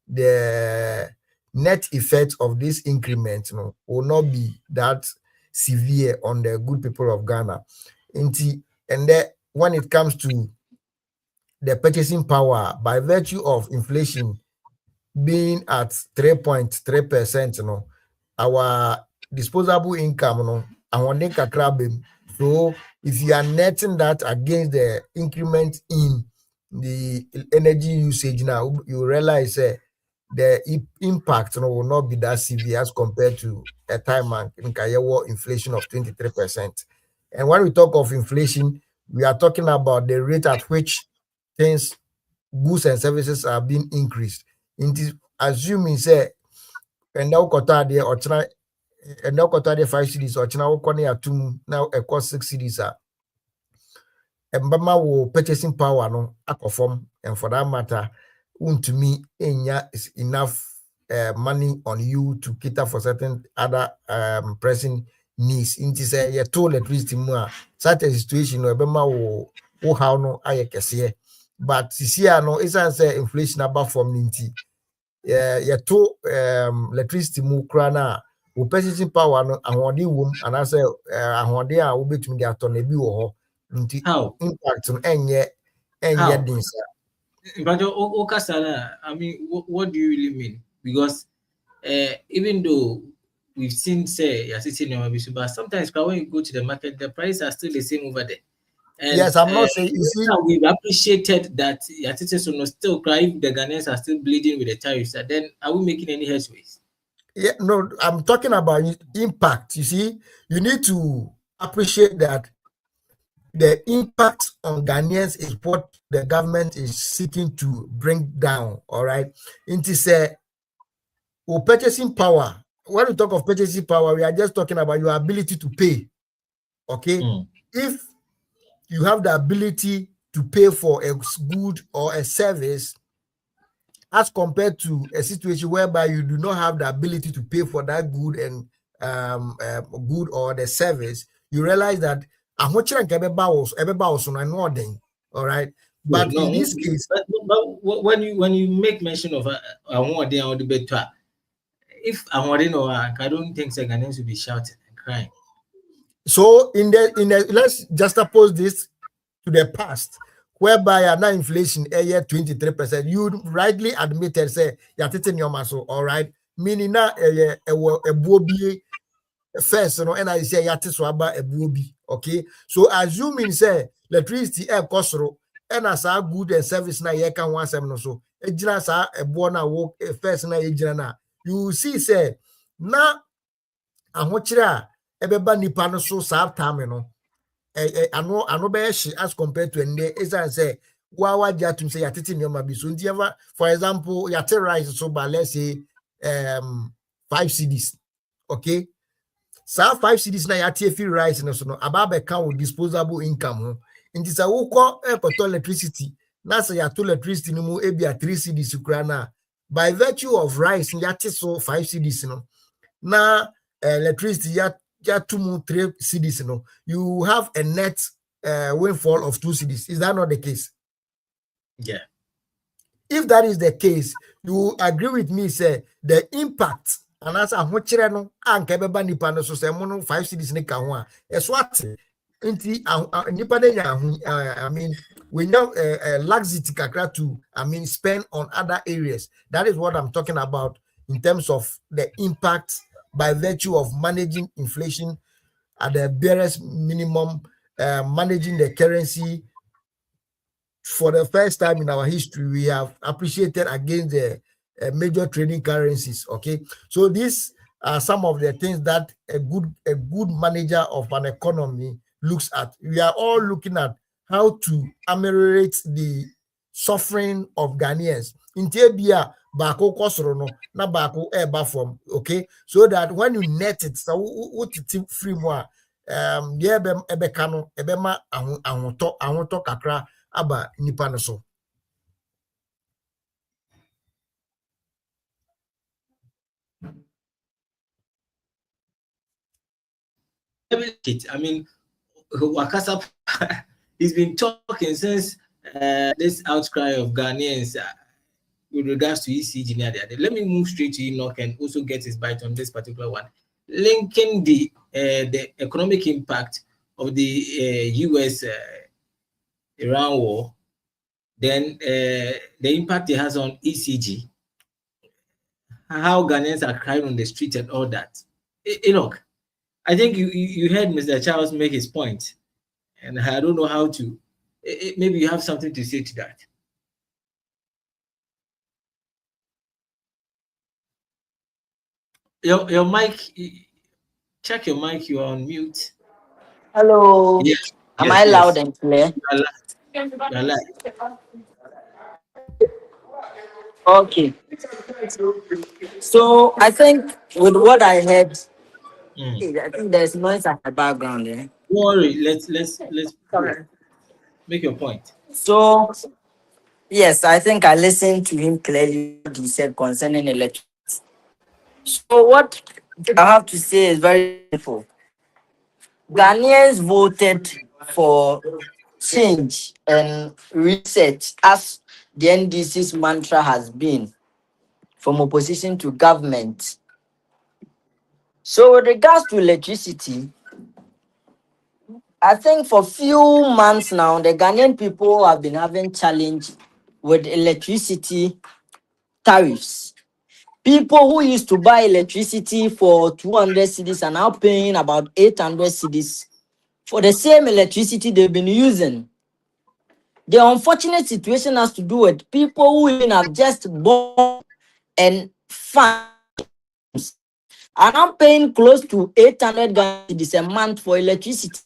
the net effect of this increment will not be that severe on the good people of Ghana. And then when it comes to the purchasing power, by virtue of inflation being at 3.3%, our disposable income, so if you are netting that against the increment in the energy usage now, you realize the impact will not be that severe as compared to a time in Kayewo inflation of 23%. And when we talk of inflation, we are talking about the rate at which things, goods and services are being increased. Assuming say, and now kota there or China, and now kota there 5 cities or China will now across 6 cities are. Mbama will purchasing power no akofom, and for that matter, to me, is enough money on you to cater for certain other pressing needs. It is a toll electricity more such a situation where Bema will how no I can but see no it's answer inflation above from ninety. To electricity mu krana wo purchasing power no ahode wom and I say ahode a wo betumi de ato na bi wo ho nti impact no enye din sa. But I mean, what do you really mean? Because even though we've seen, say, but sometimes when you go to the market, the prices are still the same over there. And, yes, I'm not saying you see. We've appreciated that still cry if the Ghanaians are still bleeding with the tariffs. Then are we making any headways? Yeah, no, I'm talking about impact. You see, you need to appreciate that the impact on Ghanaians is what the government is seeking to bring down. All right, it is purchasing power. When we talk of purchasing power, we are just talking about your ability to pay. Okay, if you have the ability to pay for a good or a service, as compared to a situation whereby you do not have the ability to pay for that good and good or the service, you realize that all right. But in this case, but when you make mention of if I don't think Ghanaians will be shouting and crying. So in the let's just oppose this to the past, whereby now inflation a year 23%. You rightly admitted say you're taking your muscle, all right. Meaning now a buobi first, and I say yati swaba a buobi. Okay, so assuming say electricity air costro and as a good and service na ye can 17 so ejina sa a bona work first na ejina. You see say na ahochira ebeba nipa no so sa time no ano be as compared to ende is say wawa jatum say yatiti nyoma bi so ndieva, for example yate rice so by let's say 5 cedis. Okay, so 5 cedis na yate fi rice no so no ababe can disposable income in this woko electricity na say yato electricity no mu ebia 3 cedis kura na by virtue of rice yate so 5 cedis no na electricity ya 3 cedis no, you have a net windfall of 2 cedis. Is that not the case? Yeah. If that is the case, you agree with me, say the impact and as a muchire no anka beba nipa no so say mono 5 cedis ne ka ho a eswat nti nipa de I mean we know laxity kakra to spend on other areas. That is what I'm talking about in terms of the impact by virtue of managing inflation at the barest minimum, managing the currency. For the first time in our history, we have appreciated against the major trading currencies. Okay, so these are some of the things that a good manager of an economy looks at. We are all looking at how to ameliorate the suffering of Ghanaians. In Tebia, bako kosoro no na bako eba from, okay, so that when you net it, so what it free more ebe kano ebema ahonto kakra aba nipa no so. I mean, Wakasa, he's been talking since this outcry of Ghanaians with regards to ECG. Let me move straight to Enoch and also get his bite on this particular one, linking the economic impact of the U.S. Iran war, then the impact it has on ECG, how Ghanaians are crying on the street and all that. Enoch, I think you heard Mr. Charles make his point, and I don't know how to. Maybe you have something to say to that. Your mic. Check your mic. You are on mute. Hello. Yes. Am I Yes. loud Yes. and clear? You are live. You are live. Okay. So I think with what I heard, I think there's noise at the background there. Don't worry. Let's go. Make your point. So yes, I think I listened to him clearly what he said concerning electricity. So what I have to say is very simple. Ghanaians voted for change and research as the NDC's mantra has been from opposition to government. So with regards to electricity, I think for few months now, the Ghanaian people have been having challenge with electricity tariffs. People who used to buy electricity for 200 cedis are now paying about 800 cedis for the same electricity they've been using. The unfortunate situation has to do with people who even have just bought and funds are now paying close to 800 cedis a month for electricity,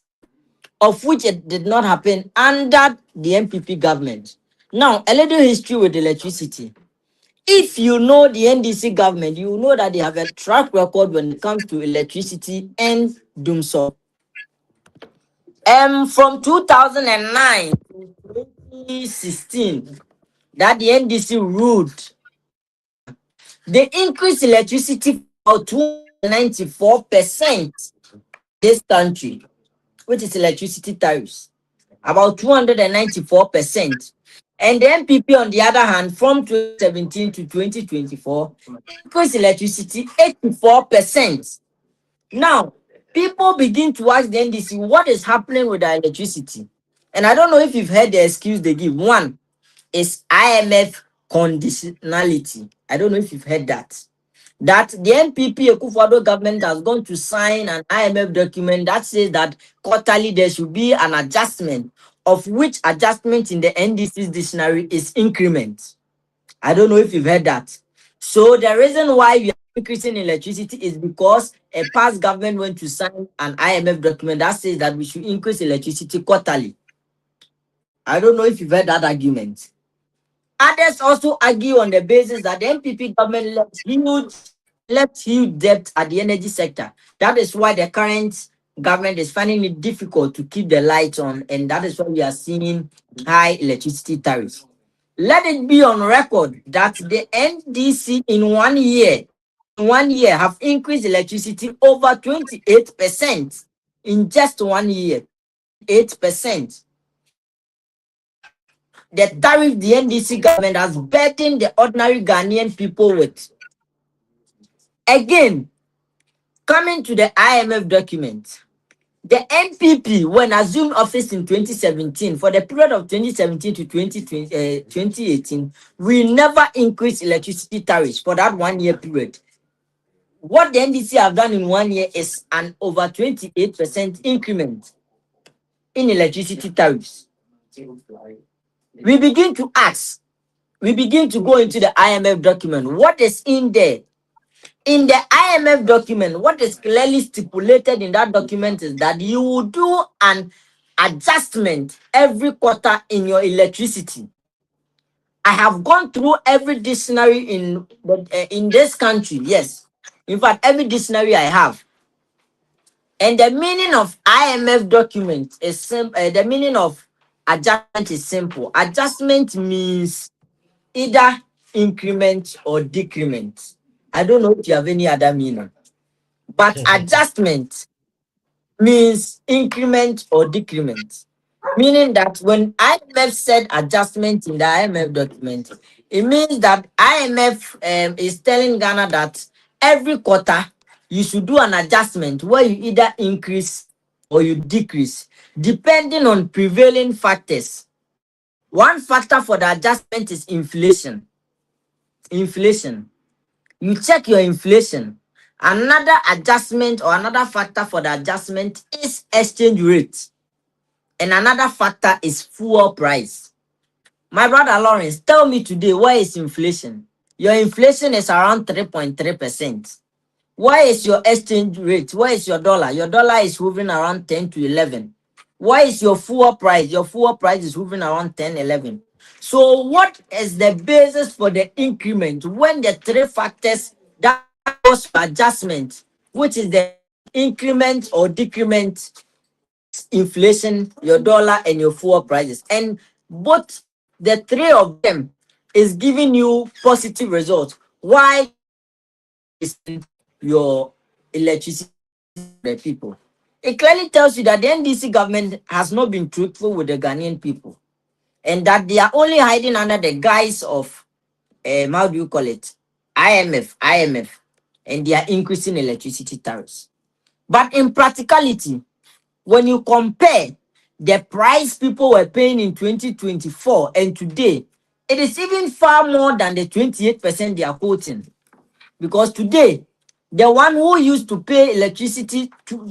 of which it did not happen under the NPP government. Now, a little history with electricity. If you know the NDC government, you know that they have a track record when it comes to electricity and doomsday. From 2009 to 2016, that the NDC ruled, they increased electricity for 294% this country, which is electricity tariffs, about 294%. And the NPP, on the other hand, from 2017 to 2024, increased electricity 84%. Now, people begin to ask the NDC what is happening with the electricity. And I don't know if you've heard the excuse they give. One is IMF conditionality. I don't know if you've heard that. That the NPP Akufo-Addo government has gone to sign an IMF document that says that quarterly there should be an adjustment, of which adjustment in the NDC's dictionary is increment. I don't know if you've heard that. So the reason why we are increasing electricity is because a past government went to sign an IMF document that says that we should increase electricity quarterly. I don't know if you've heard that argument. Others also argue on the basis that the NPP government left huge debt at the energy sector. That is why the current government is finding it difficult to keep the lights on, and that is why we are seeing high electricity tariffs. Let it be on record that the NDC in 1 year, have increased electricity over 28% in just 1 year. 8%. The tariff the NDC government has burdened the ordinary Ghanaian people with. Again, coming to the IMF document, the NPP, when assumed office in 2017, for the period of 2017 to 2018, we never increased electricity tariffs for that 1 year period. What the NDC have done in 1 year is an over 28% increment in electricity tariffs. We begin to ask, we begin to go into the IMF document. What is in there? In the IMF document, what is clearly stipulated in that document is that you will do an adjustment every quarter in your electricity. I have gone through every dictionary in this country. Yes, in fact, every dictionary I have. And the meaning of IMF document is simple. The meaning of adjustment is simple. Adjustment means either increment or decrement. I don't know if you have any other meaning. But adjustment means increment or decrement. Meaning that when IMF said adjustment in the IMF document, it means that IMF is telling Ghana that every quarter you should do an adjustment where you either increase or you decrease, depending on prevailing factors. One factor for the adjustment is inflation. Inflation. You check your inflation. Another adjustment or another factor for the adjustment is exchange rate. And another factor is fuel price. My brother Lawrence, tell me today, where is inflation? Your inflation is around 3.3%. Why is your exchange rate? Why is your dollar? Your dollar is hovering around 10 to 11. Why is your fuel price? Your fuel price is hovering around 10, 11. So what is the basis for the increment when the three factors that cause adjustment, which is the increment or decrement, inflation, your dollar, and your fuel prices? And both the three of them is giving you positive results. Why is your electricity to the people? It clearly tells you that the NDC government has not been truthful with the Ghanaian people, and that they are only hiding under the guise of how do you call it, IMF, and they are increasing electricity tariffs. But in practicality, when you compare the price people were paying in 2024 and today, it is even far more than the 28% they are quoting. Because today, the one who used to pay electricity,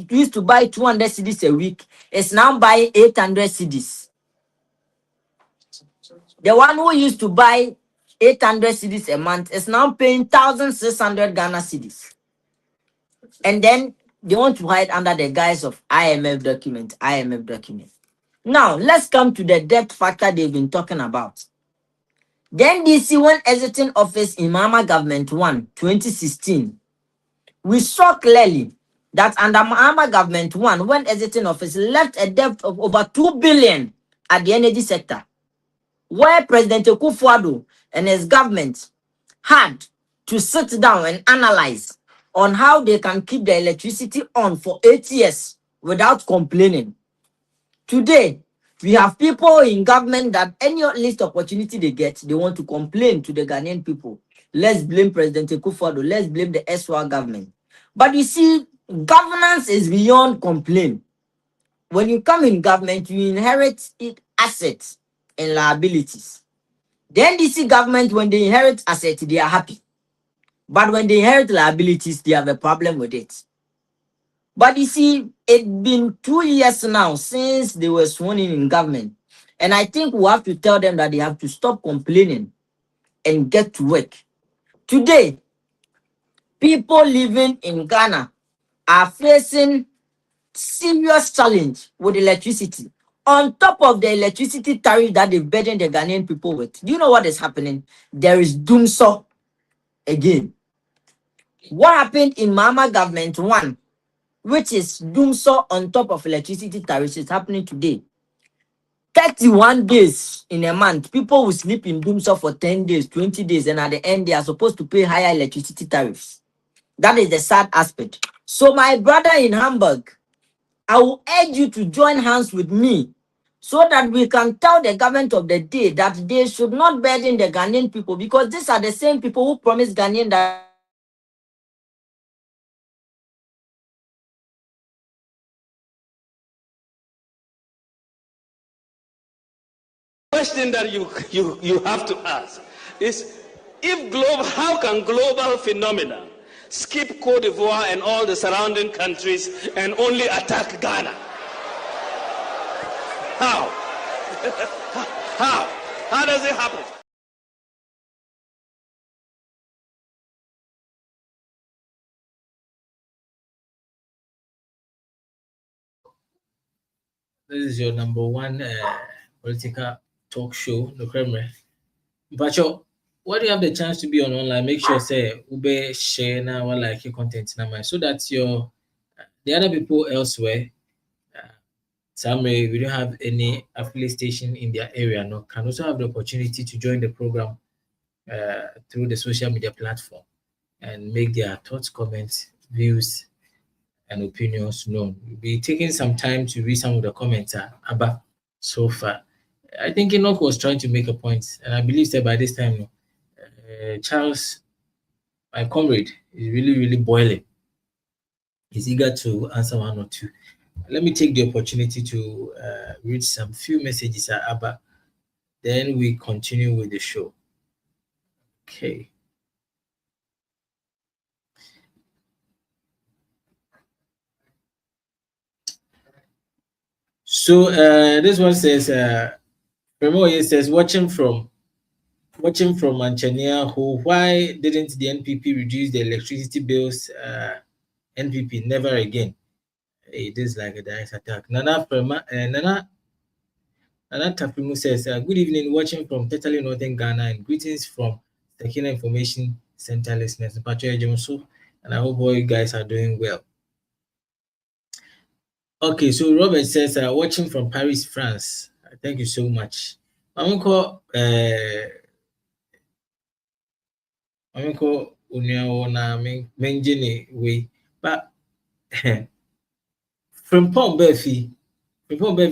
used to buy 200 cedis a week, is now buying 800 cedis. The one who used to buy 800 cedis a month is now paying 1,600 Ghana cedis. And then they want to hide under the guise of IMF document, IMF document. Now, let's come to the debt factor they've been talking about. The NDC, when exiting office in Mahama Government 1, 2016, we saw clearly that under Mahama Government 1, when exiting office, left a debt of over 2 billion at the energy sector, where President Akufo-Addo and his government had to sit down and analyze on how they can keep the electricity on for 8 years without complaining. Today, we have people in government that any least opportunity they get, they want to complain to the Ghanaian people. Let's blame President Akufo-Addo. Let's blame the SWA government. But you see, governance is beyond complaint. When you come in government, you inherit assets and liabilities. The NDC government, when they inherit assets, they are happy. But when they inherit liabilities, they have a problem with it. But you see, it's been 2 years now since they were sworn in government. And I think we have to tell them that they have to stop complaining and get to work. Today, people living in Ghana are facing serious challenge with electricity. On top of the electricity tariff that they've burdened the Ghanaian people with, do you know what is happening? There is doomsaw again. What happened in Mahama Government 1, which is doomsaw on top of electricity tariffs, is happening today. 31 days in a month, people will sleep in doomsaw for 10 days, 20 days, and at the end, they are supposed to pay higher electricity tariffs. That is the sad aspect. So my brother in Hamburg, I will urge you to join hands with me so that we can tell the government of the day that they should not burden the Ghanaian people, because these are the same people who promised Ghanaian that question that you have to ask is, how can global phenomena skip Cote d'Ivoire and all the surrounding countries and only attack Ghana? How? How does it happen? This is your number one political talk show, the Kremlin. Pacho, what do you have the chance to be on online? Make sure say ube share now one like your content now, so that the other people elsewhere, some we don't have any affiliate station in their area, no, can also have the opportunity to join the program through the social media platform and make their thoughts, comments, views, and opinions known. We'll be taking some time to read some of the comments about so far. I think Enoch was trying to make a point, and I believe that by this time, Charles, my comrade, is really, really boiling. He's eager to answer one or two. Let me take the opportunity to read some few messages at Abba. Then we continue with the show. Okay. So this one says, Remoye says, watching from Watching from Manchania, why didn't the NPP reduce the electricity bills? NPP, never again. It is like a direct attack. Nana Tafimu says, good evening, watching from totally northern Ghana, and greetings from the Kenya Information Center listeners. And I hope all you guys are doing well. Okay, so Robert says, watching from Paris, France. Thank you so much. I'm going to way, but from Pom Befi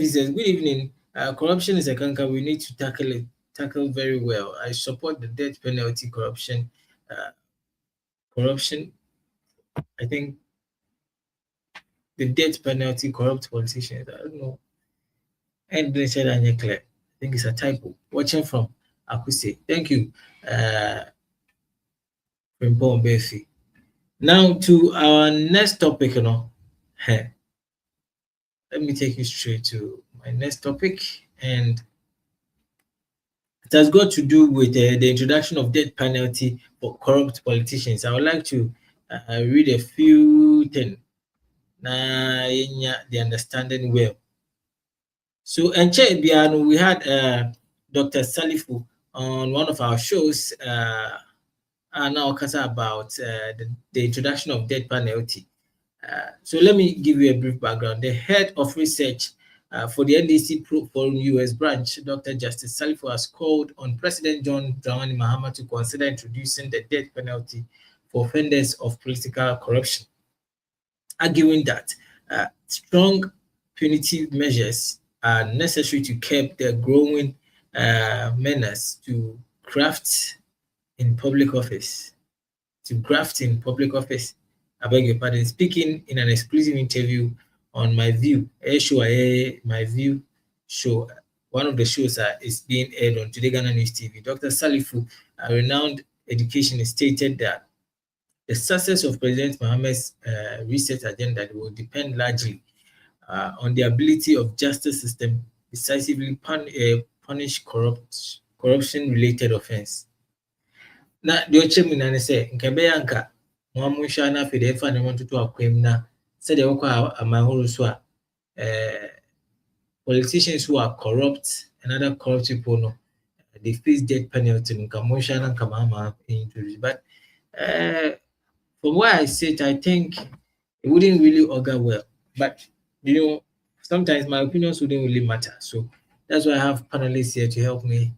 says, good evening. Corruption is a canker. We need to tackle very well. I support the death penalty. Corruption. I think the death penalty, corrupt politicians. I don't know. And they said I think it's a typo. Watching from Akuse. Thank you. From Pom Befi. Now to our next topic, let me take you straight to my next topic, and it has got to do with the introduction of death penalty for corrupt politicians. I would like to read a few things, the understanding well. So, and we had Dr. Salifu on one of our shows, and now about the introduction of death penalty. So let me give you a brief background. The head of research for the NDC Forum US branch, Dr. Justice Salifu, has called on President John Dramani Mahama to consider introducing the death penalty for offenders of political corruption, arguing that strong punitive measures are necessary to curb the growing menace to graft in public office. I beg your pardon. Speaking in an exclusive interview on My View, My View show, one of the shows is being aired on TodayGhanaNews TV. Dr. Salifu, a renowned educationist, stated that the success of President Mahama's research agenda will depend largely on the ability of justice system decisively punish corruption-related offense. Na the chairman say, Nkabeyanka, Mwamusha na Fidefa ne want to akwemna, said the Oka Amahuru politicians who are corrupt and other corrupt people, no, they face death penalty in Kamusha and Kamama introduced. But from where I sit, I think it wouldn't really augur well. But sometimes my opinions wouldn't really matter. So that's why I have panelists here to help me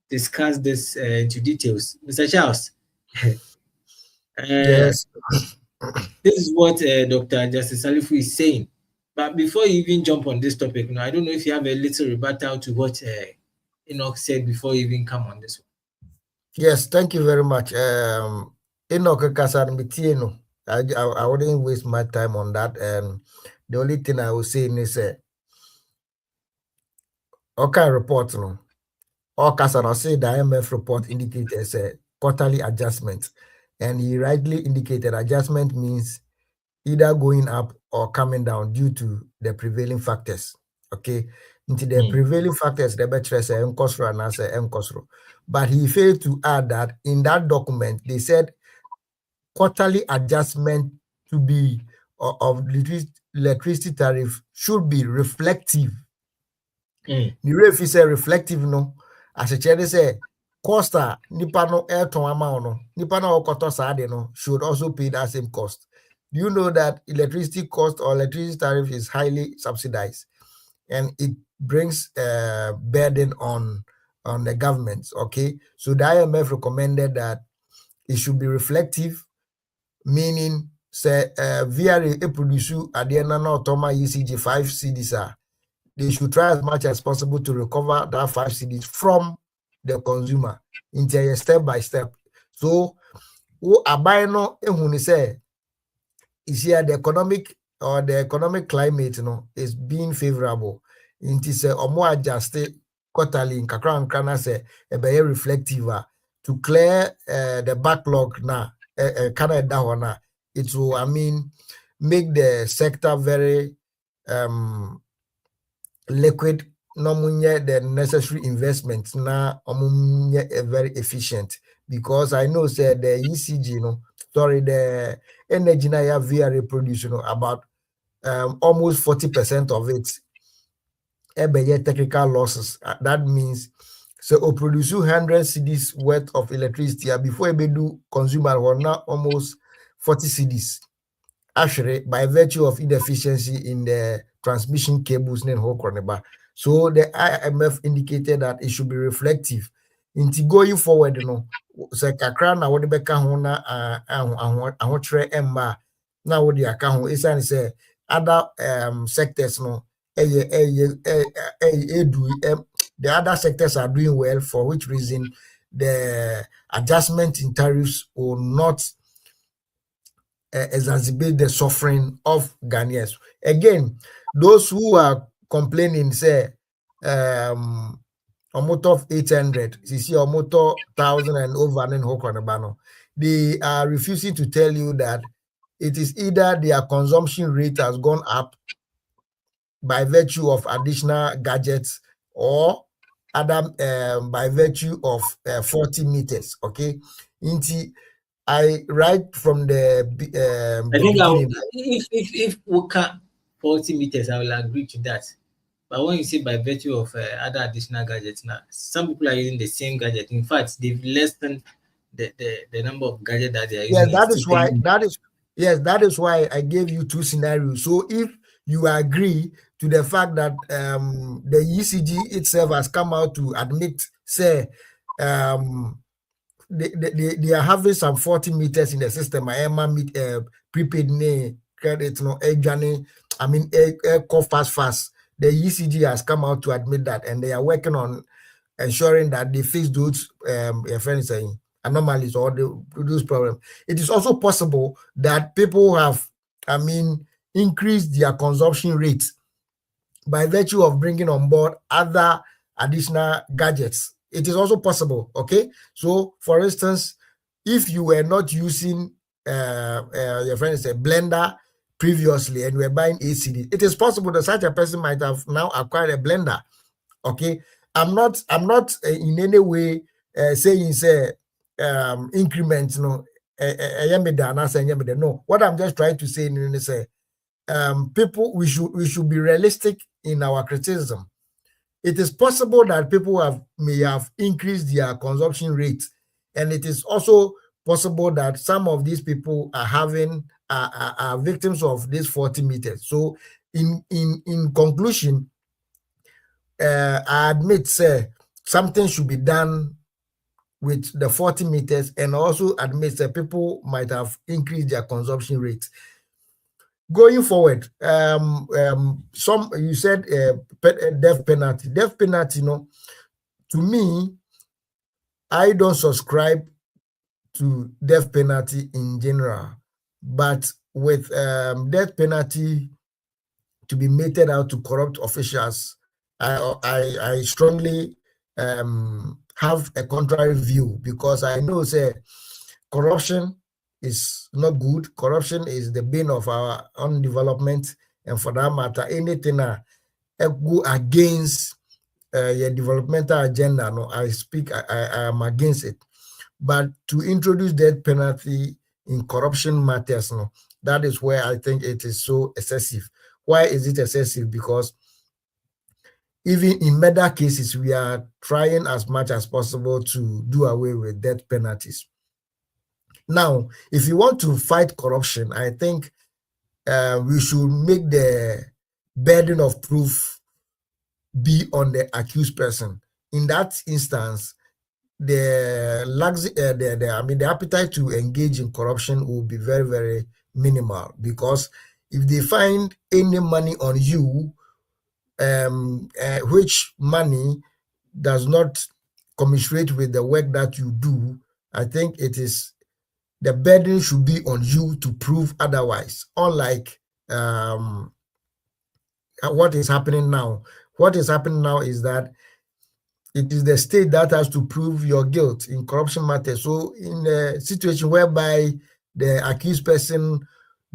discuss this into details. Mr. Charles, yes. This is what Dr. Justice Salifu is saying. But before you even jump on this topic, I don't know if you have a little rebuttal to what Enoch said before you even come on this one. Yes, thank you very much. Enoch Kasanmitieno, I wouldn't waste my time on that. The only thing I will say is okay report, all Kasana say the IMF report indicates a quarterly adjustment, and he rightly indicated adjustment means either going up or coming down due to the prevailing factors. Okay, into the prevailing factors, the better say Nkosro and answer Nkosro. But he failed to add that in that document they said quarterly adjustment to be of electricity tariff should be reflective. The ref is a reflective no. As a chair say costa nipano air to amount no nipano okoto sade no should also pay that same cost. Do you know that electricity cost or electricity tariff is highly subsidized and it brings burden on the governments? Okay, so the IMF recommended that it should be reflective, meaning say via a produce at the end of Toma ECG 5 CDs they should try as much as possible to recover that 5 CDs from the consumer into a step by step. So who abino ehuni say is here the economic climate is being favorable. It is a more adjusted quarterly in kakran kana say a very reflective to clear the backlog now. It will make the sector very liquid the necessary investment now very efficient, because I know said the ECG, the energy now VRA produce, about almost 40% of it technical losses. That means so we produce 100 cedis worth of electricity before we do consumer or now almost 40 cedis. Actually, by virtue of inefficiency in the transmission cables, so the IMF indicated that it should be reflective. Into going forward, so kakra na wode beka ho na ahotre emma na wode aka ho isan say other sectors the other sectors are doing well, for which reason the adjustment in tariffs will not exacerbate the suffering of Ghanaians. Again, those who are complaining say a motor of 800, you see a motor 1,000 and over and they are refusing to tell you that it is either their consumption rate has gone up by virtue of additional gadgets or other by virtue of 40 meters. Okay, I right from the I think beginning. If we can 40 meters, I will agree to that. But when you say by virtue of other additional gadgets, now some people are using the same gadget. In fact, they've lessened the number of gadgets that they are using. Yes, that is why I gave you two scenarios. So if you agree to the fact that the ECG itself has come out to admit, say, they are having some 40 meters in the system. I am prepaid credit, I mean, fast. The ECG has come out to admit that, and they are working on ensuring that they fix those anomalies or those problems. It is also possible that people have, increased their consumption rates by virtue of bringing on board other additional gadgets. It is also possible. Okay, so for instance, if you were not using your friend said blender previously and were buying ACD, it is possible that such a person might have now acquired a blender. Okay, I'm not in any way saying say increment, no. No, what I'm just trying to say is people, we should be realistic in our criticism. It is possible that people may have increased their consumption rate, and it is also possible that some of these people are victims of this 40 meters. So in conclusion, I admit something should be done with the 40 meters, and also admit that people might have increased their consumption rate. Going forward, some you said death penalty. Death penalty, to me, I don't subscribe to death penalty in general, but with death penalty to be meted out to corrupt officials, I strongly have a contrary view, because I know corruption is not good. Corruption is the bane of our own development, and for that matter, anything go against your developmental agenda, I am against it. But to introduce death penalty in corruption matters, that is where I think it is so excessive. Why is it excessive? Because even in murder cases, we are trying as much as possible to do away with death penalties. Now, if you want to fight corruption, I think we should make the burden of proof be on the accused person. In that instance, the appetite to engage in corruption will be very, very minimal, because if they find any money on you, which money does not commiserate with the work that you do, I think it is the burden should be on you to prove otherwise. Unlike what is happening now. What is happening now is that it is the state that has to prove your guilt in corruption matters. So in a situation whereby the accused person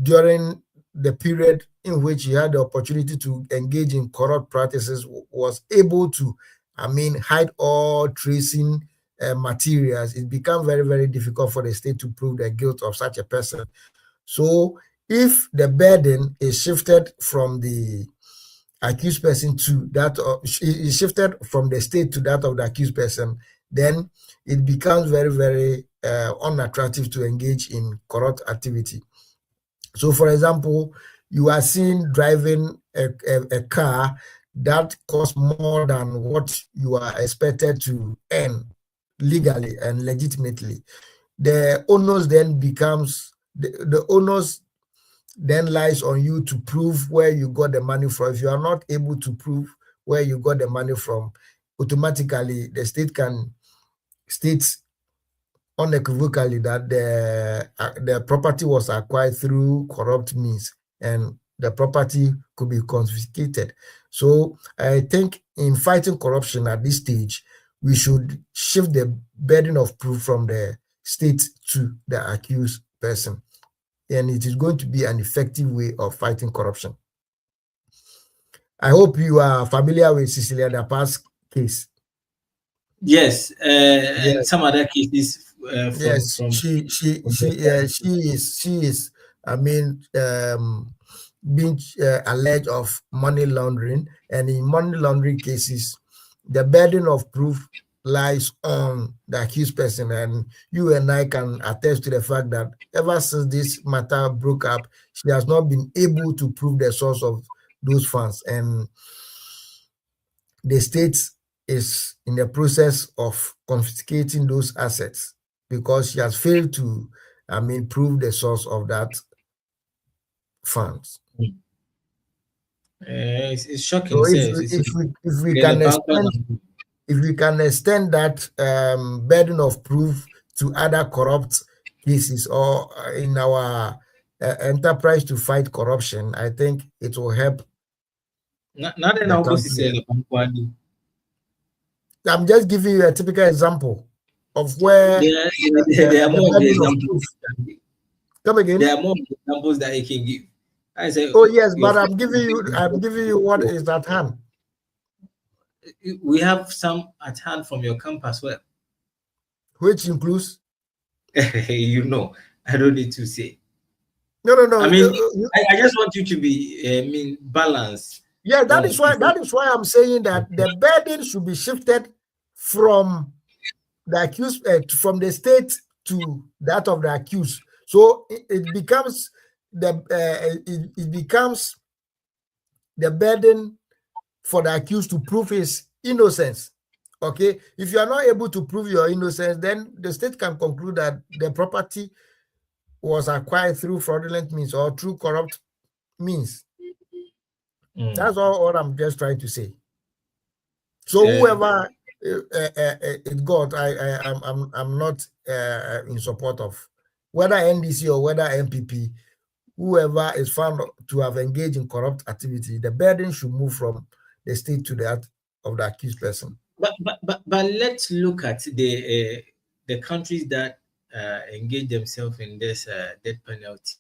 during the period in which he had the opportunity to engage in corrupt practices was able to, hide all tracing materials, it becomes very, very difficult for the state to prove the guilt of such a person. So if the burden is shifted from the accused person to that, is shifted from the state to that of the accused person, then it becomes very, very unattractive to engage in corrupt activity. So, for example, you are seen driving a car that costs more than what you are expected to earn legally and legitimately. The onus then becomes, the onus then lies on you to prove where you got the money from. If you are not able to prove where you got the money from, automatically the state can state unequivocally that the property was acquired through corrupt means and the property could be confiscated. So I think in fighting corruption at this stage, we should shift the burden of proof from the state to the accused person. And it is going to be an effective way of fighting corruption. I hope you are familiar with Cecilia Dapa's case. Yes, and some other cases. She is. Being alleged of money laundering, and in money laundering cases, the burden of proof lies on the accused person, and you and I can attest to the fact that ever since this matter broke up, she has not been able to prove the source of those funds, and the state is in the process of confiscating those assets because she has failed to, prove the source of that funds. It's shocking. So if we can extend that burden of proof to other corrupt cases or in our enterprise to fight corruption, I think it will help. I'm just giving you a typical example of where there are more examples. Come again. There are more examples that I can give. I say, oh yes, but I'm giving you what is at hand. We have some at hand from your camp as well, which includes. I don't need to say. No. I just want you to be balanced. Yeah, that is why I'm saying that the burden should be shifted from the accused, from the state to that of the accused. So it becomes it becomes the burden for the accused to prove his innocence. Okay, if you are not able to prove your innocence, then the state can conclude that the property was acquired through fraudulent means or through corrupt means. That's all I'm just trying to say. So whoever it got, I'm not in support of whether NDC or whether NPP. Whoever is found to have engaged in corrupt activity, the burden should move from the state to that of the accused person. But let's look at the countries that engage themselves in this death penalty.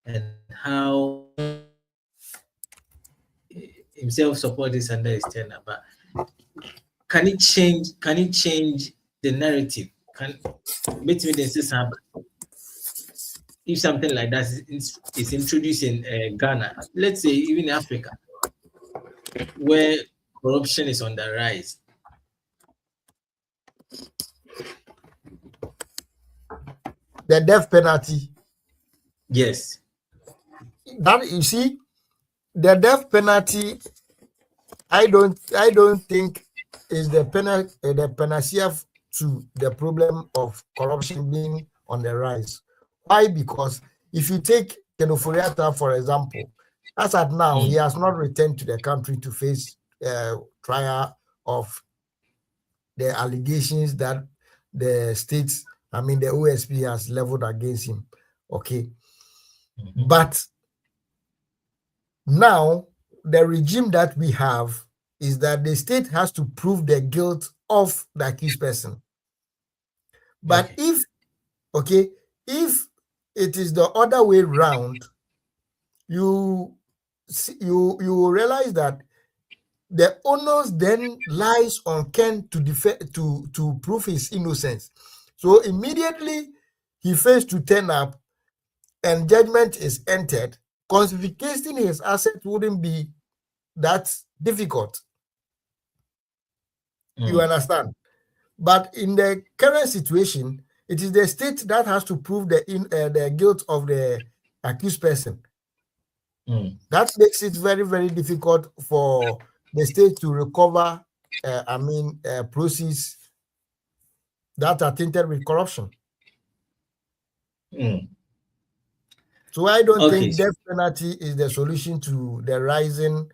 And how himself support this under his tenure, but can it change the narrative? Can make me if something like that is introduced in Ghana, let's say even Africa, where corruption is on the rise? The death penalty. Yes. That you see, the death penalty, I don't think is the panacea to the problem of corruption being on the rise. Why? Because if you take Kenoforiata, for example, as at now, he has not returned to the country to face trial of the allegations that the states, the OSP has leveled against him. Okay. But now the regime that we have is that the state has to prove the guilt of the accused person. But if it is the other way round, you will realize that the onus then lies on Ken to prove his innocence. So immediately he fails to turn up and judgment is entered, confiscating his asset wouldn't be that difficult. You understand? But in the current situation, it is the state that has to prove the guilt of the accused person. That makes it very, very difficult for the state to recover, proceeds that are tainted with corruption. So I don't think death penalty is the solution to the rising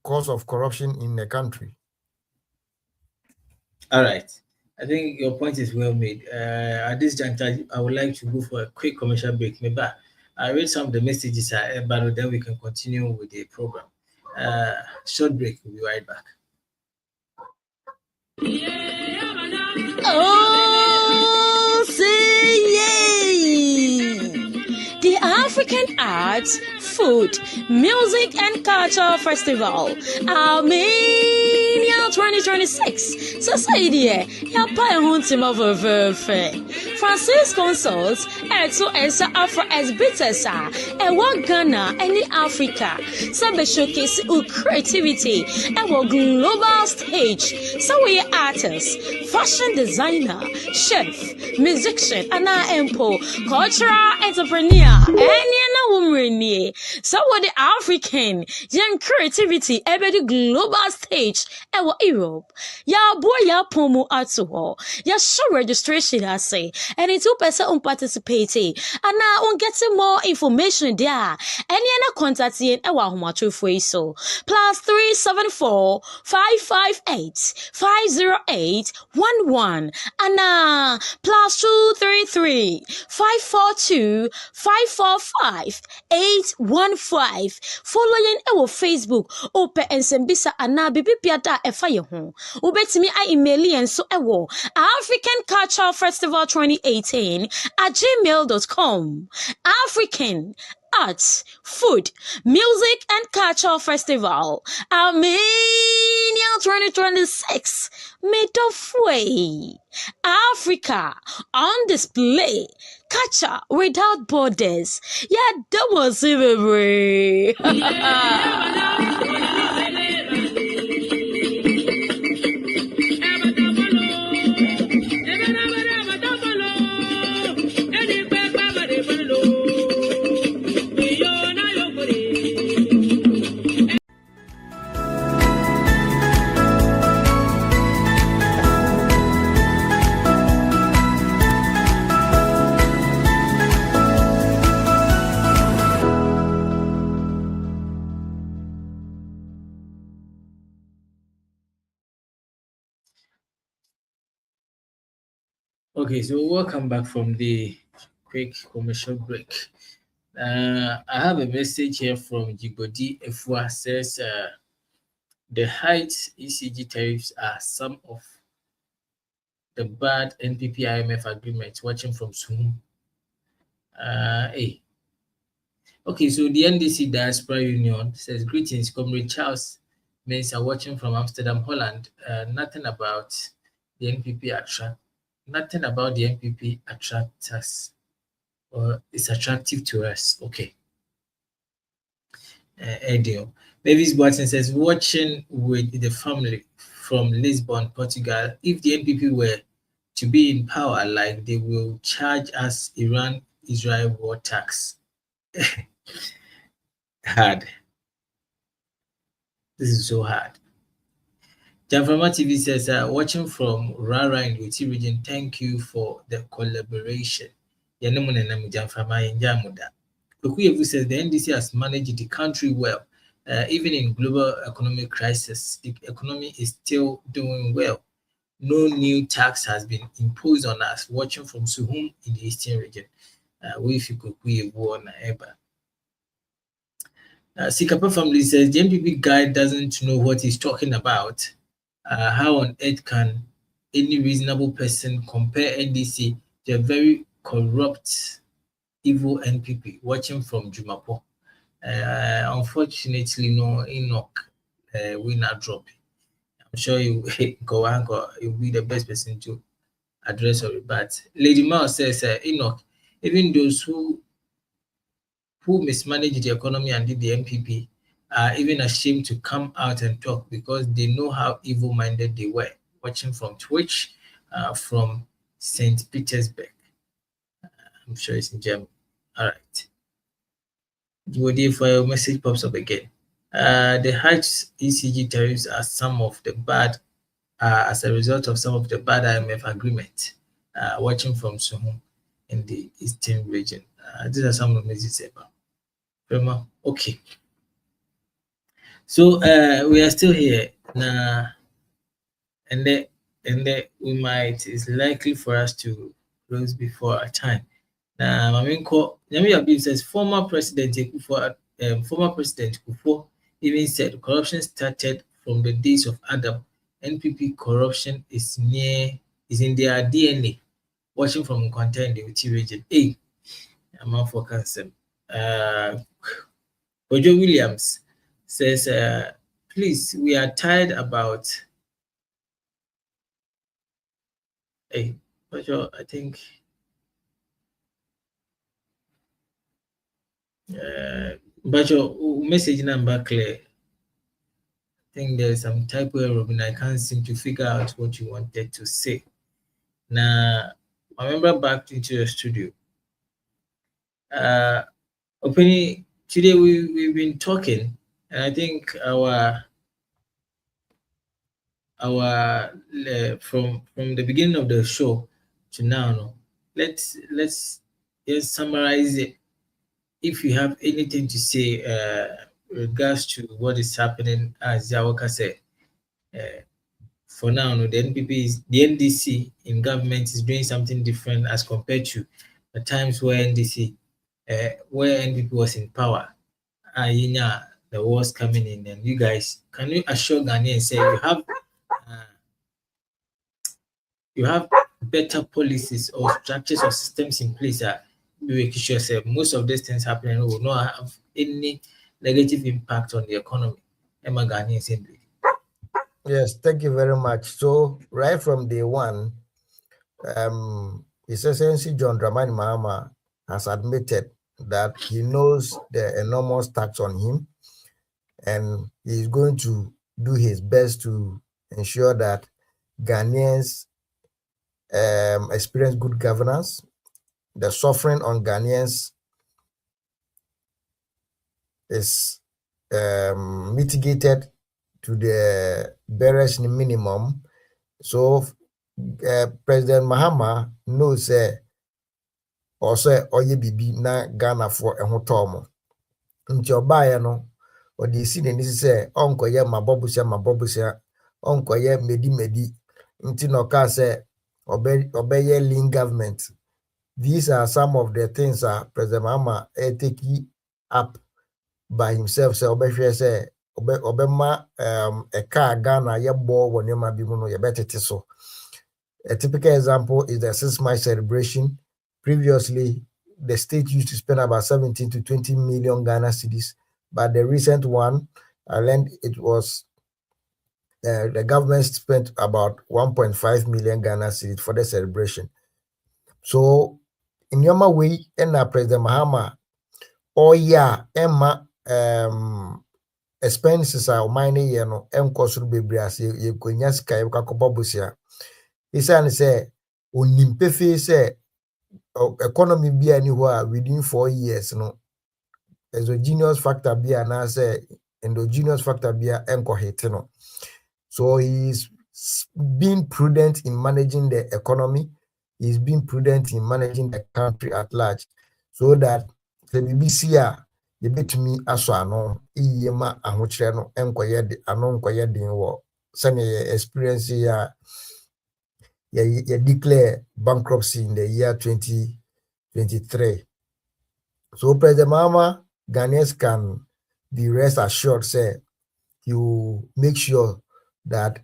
cost of corruption in the country. All right. I think your point is well made. At this juncture, I would like to go for a quick commercial break. Maybe I read some of the messages, but then we can continue with the program. Short break. We'll be right back. Oh, say yay! The African Arts, Food, Music and Culture Festival, Armenia 2026. Society, Yapa Huntima Francis Consults, Eto Esa Afro Esbitesa, Ewa Ghana, any Africa, Sabe showcase creativity, Ewa global stage, so we artists, fashion designer, chef, musician, Anna Empo, cultural entrepreneur, any woman, so what the African young creativity, every global stage, Ewa Europe, ya boy ya pomo atuho, ya show registration I say, and it's 2% participating, and now on getting more information there, any other contact in Ewa Humachu so +374 558 508 11 and +233 542 545 815. Following our Facebook, Ope and Sembisa Ana Bibi Piata Efaye Hon. Ubetimi I email and so ewo African Cultural Festival 2018 at gmail.com. African Arts, Food, Music and Culture Festival, Armenia 2026, made of way. Africa on display, culture without borders. Yeah, that was it, baby. Okay, so welcome back from the quick commercial break. I have a message here from Jibodi Efua says the height ECG tariffs are some of the bad NPP IMF agreements. Watching from Suhum. Okay, so the NDC Diaspora Union says greetings, Comrade Charles Mensa watching from Amsterdam, Holland. Nothing about the NPP Nothing about the NPP attracts us or is attractive to us. Okay. Edio. Mavis Watson says, watching with the family from Lisbon, Portugal. If the NPP were to be in power, like they will charge us Iran-Israel war tax. Hard. This is so hard. Jamfama TV says, watching from Rara in the UT region, thank you for the collaboration. Kukuyevu says the NDC has managed the country well. Even in global economic crisis, the economy is still doing well. No new tax has been imposed on us. Watching from Suhum in the Eastern region. Sikapa family says the NPP guy doesn't know what he's talking about. How on earth can any reasonable person compare NDC to a very corrupt, evil NPP? Watching from Jumapo. Unfortunately, no Enoch will not drop. I'm sure you go anchor. You'll be the best person to address it. But Lady Mao says, Enoch, even those who mismanaged the economy and did the NPP are even ashamed to come out and talk because they know how evil-minded they were. Watching from Twitch, from St. Petersburg. I'm sure it's in Germany. All right. For your message pops up again. The high ECG tariffs are some of the bad, as a result of some of the bad IMF agreement. Watching from Suhum in the Eastern region. These are some of the messages about. Okay. So we are still here now, and then it's likely for us to close before our time. Now, Nyami Abib says former President Kufuor even said corruption started from the days of Adam. NPP corruption is in their DNA. Watching from Nkwanta in the Uti region. Hey, I'm out for cancer. Ojo Williams says, please, we are tired about. Hey, Ojo, I think. But your message number clear. I think there's some typo error and I can't seem to figure out what you wanted to say. Now, I remember back into the studio. Opening today we've been talking, and I think our from the beginning of the show to now, let's just summarize it. If you have anything to say regards to what is happening, as Yawaka said, for now, the NDC in government is doing something different as compared to the times where where NPP was in power. The wars coming in, and you guys, can you assure Ghanaians say you have better policies or structures or systems in place that you make sure most of these things happening will not have any negative impact on the economy? Emma Ghanaians in. Yes, thank you very much. So right from day one, His Excellency John Dramani Mahama has admitted that he knows the enormous tax on him, and he's going to do his best to ensure that Ghanaians experience good governance. The suffering on Ghanaians is mitigated to the barest minimum. So President Mahama knows also oye bibi na Ghana for ehotomo. Nti obaye no odi si ne nisi se onkoye mabobusia onkoye medi nti no ka se obeye lean government. These are some of the things that President Mahama take up by himself. Say obehwe say obema a car Ghana yebo wonema bi mu no yebetete so. A typical example is the 6-mile celebration. Previously, the state used to spend about 17 to 20 million Ghana cedis, but the recent one, I learned it was the government spent about 1.5 million Ghana cedis for the celebration. So, in your way, and President Mahama, Emma expenses are mining, cost bebrias, you could just kakobobusia. He said, Unimpefe say, economy be anywhere within 4 years, exogenous factor be and say endogenous factor be encohetino. So he's being prudent in managing the economy. He's being prudent in managing the country at large, so that the BBC the bit me aswano iyema ahochre no enkoye de ano nkoye den wo sene experience ya declare bankruptcy in the year 2023. So President Mahama, Ghanaians can be rest assured, say, you make sure that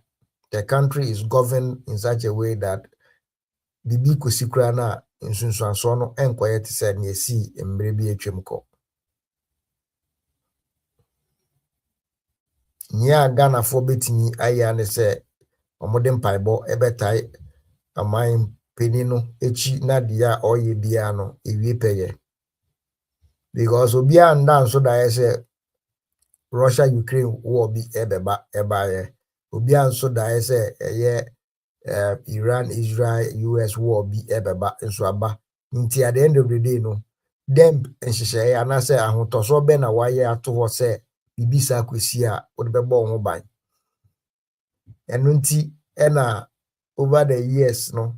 the country is governed in such a way that bibi kosikra na nsunsuanso no enkoye te say na esi embre bi atwam ko. Nya Ghana for betimi aya ne say omode mpaibo ebetai amain penino echi na dia oye bia no ewie peye. Because obia ndan so da say Russia Ukraine war bi ebaye. Obia so da say Iran Israel US war bi ebeba nso aba. Nti at the end of the day no dem enhyehyɛ ana say ahotoso be na waye ato ho say bibisa kwesi a wo de bebo ho ban. Eno nti na over the years no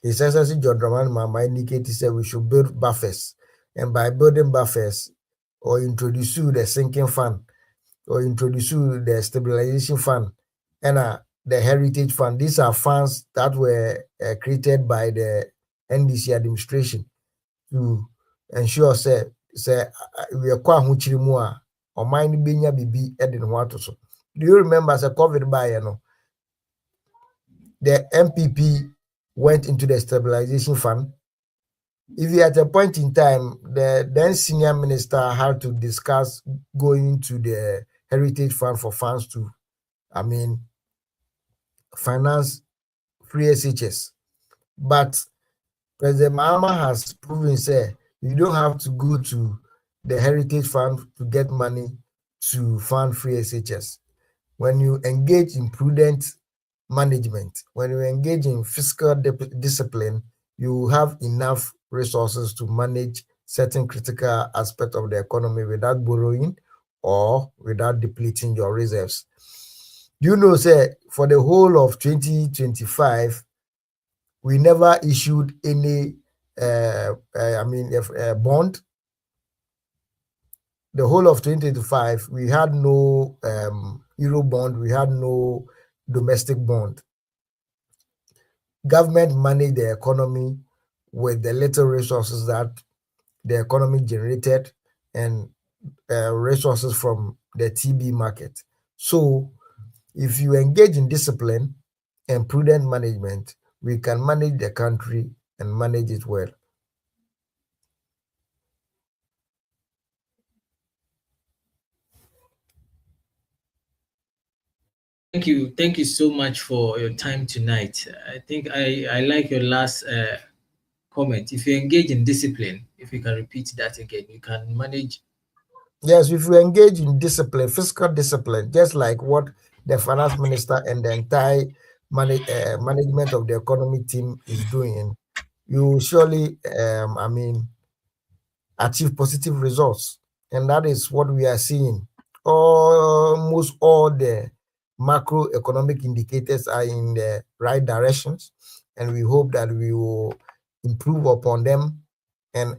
His Excellency John Dramani Mahama indicated say we should build buffers, and by building buffers or introduce the sinking fund or introduce the stabilization fund and the heritage fund. These are funds that were created by the NDC administration to ensure say we are quite much or mind being bibi edin water. So do you remember as a COVID by the NPP went into the stabilization fund? If you at a point in time, the then senior minister had to discuss going to the heritage fund for funds to, finance free SHS. But President Mahama has proven, say, you don't have to go to the heritage fund to get money to fund free SHS. When you engage in prudent management, when you engage in fiscal discipline, you have enough resources to manage certain critical aspects of the economy without borrowing or without depleting your reserves. Do you know, say, for the whole of 2025, we never issued any bond. The whole of 2025, we had no Euro bond, we had no domestic bond. Government managed the economy with the little resources that the economy generated and resources from the TB market. So if you engage in discipline and prudent management, we can manage the country and manage it well. Thank you so much for your time tonight. I think I like your last comment. If you engage in discipline, if you can repeat that again, you can manage. Yes, if you engage in discipline, fiscal discipline, just like what the finance minister and the entire management of the economy team is doing, you surely, achieve positive results. And that is what we are seeing. Almost all the macroeconomic indicators are in the right directions, and we hope that we will improve upon them and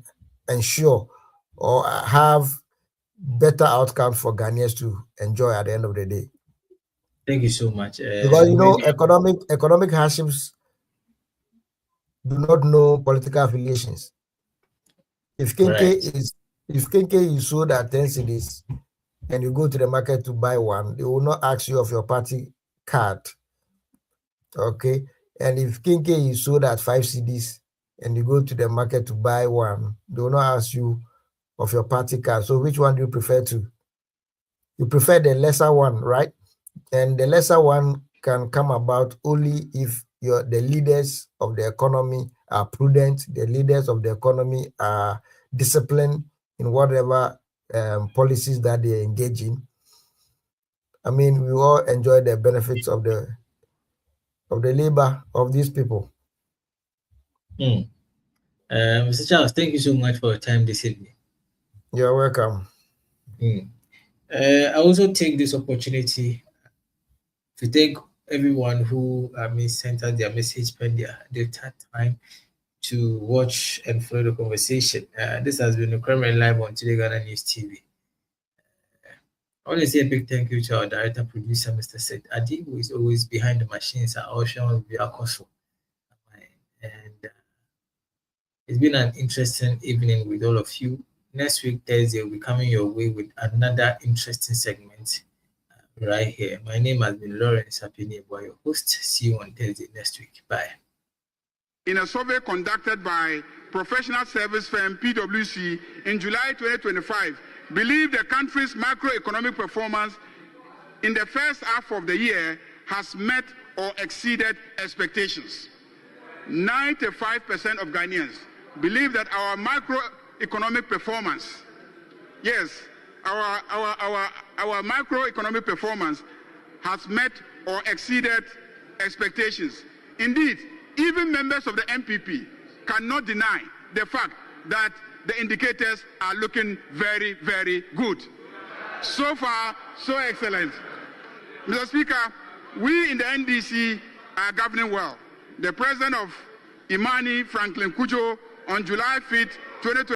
ensure or have better outcomes for Ghanaians to enjoy at the end of the day. Thank you so much. Because economic hardships do not know political affiliations. If Kenke is sold at 10 cedis and you go to the market to buy one, they will not ask you of your party card. Okay. And if Kenke is sold at 5 cedis and you go to the market to buy one, they will not ask you of your party card. So which one do you prefer to? You prefer the lesser one, right? And the lesser one can come about only if the leaders of the economy are prudent, the leaders of the economy are disciplined in whatever policies that they engage in. We all enjoy the benefits of the labor of these people. Mr. Charles, thank you so much for your time this evening. You're welcome. I also take this opportunity to thank everyone who sent us their message when they had time to watch and follow the conversation. This has been currently live on TodayGhanaNews TV. I want to say a big thank you to our director producer, Mr. Sid Adi, who is always behind the machines at Ocean Viacoso. And it's been an interesting evening with all of you. next week, Thursday, we'll be coming your way with another interesting segment right here. My name has been Lawrence Apini, your host. See you on Thursday next week. Bye. In a survey conducted by professional service firm PwC in July 2025, believe the country's macroeconomic performance in the first half of the year has met or exceeded expectations. 95% of Ghanaians believe that our macroeconomic performance, our macroeconomic performance has met or exceeded expectations. Indeed, even members of the NPP cannot deny the fact that the indicators are looking very, very good. So far, so excellent. Mr. Speaker, we in the NDC are governing well. The president of Imani, Franklin Kujo, on July 5th, 2020,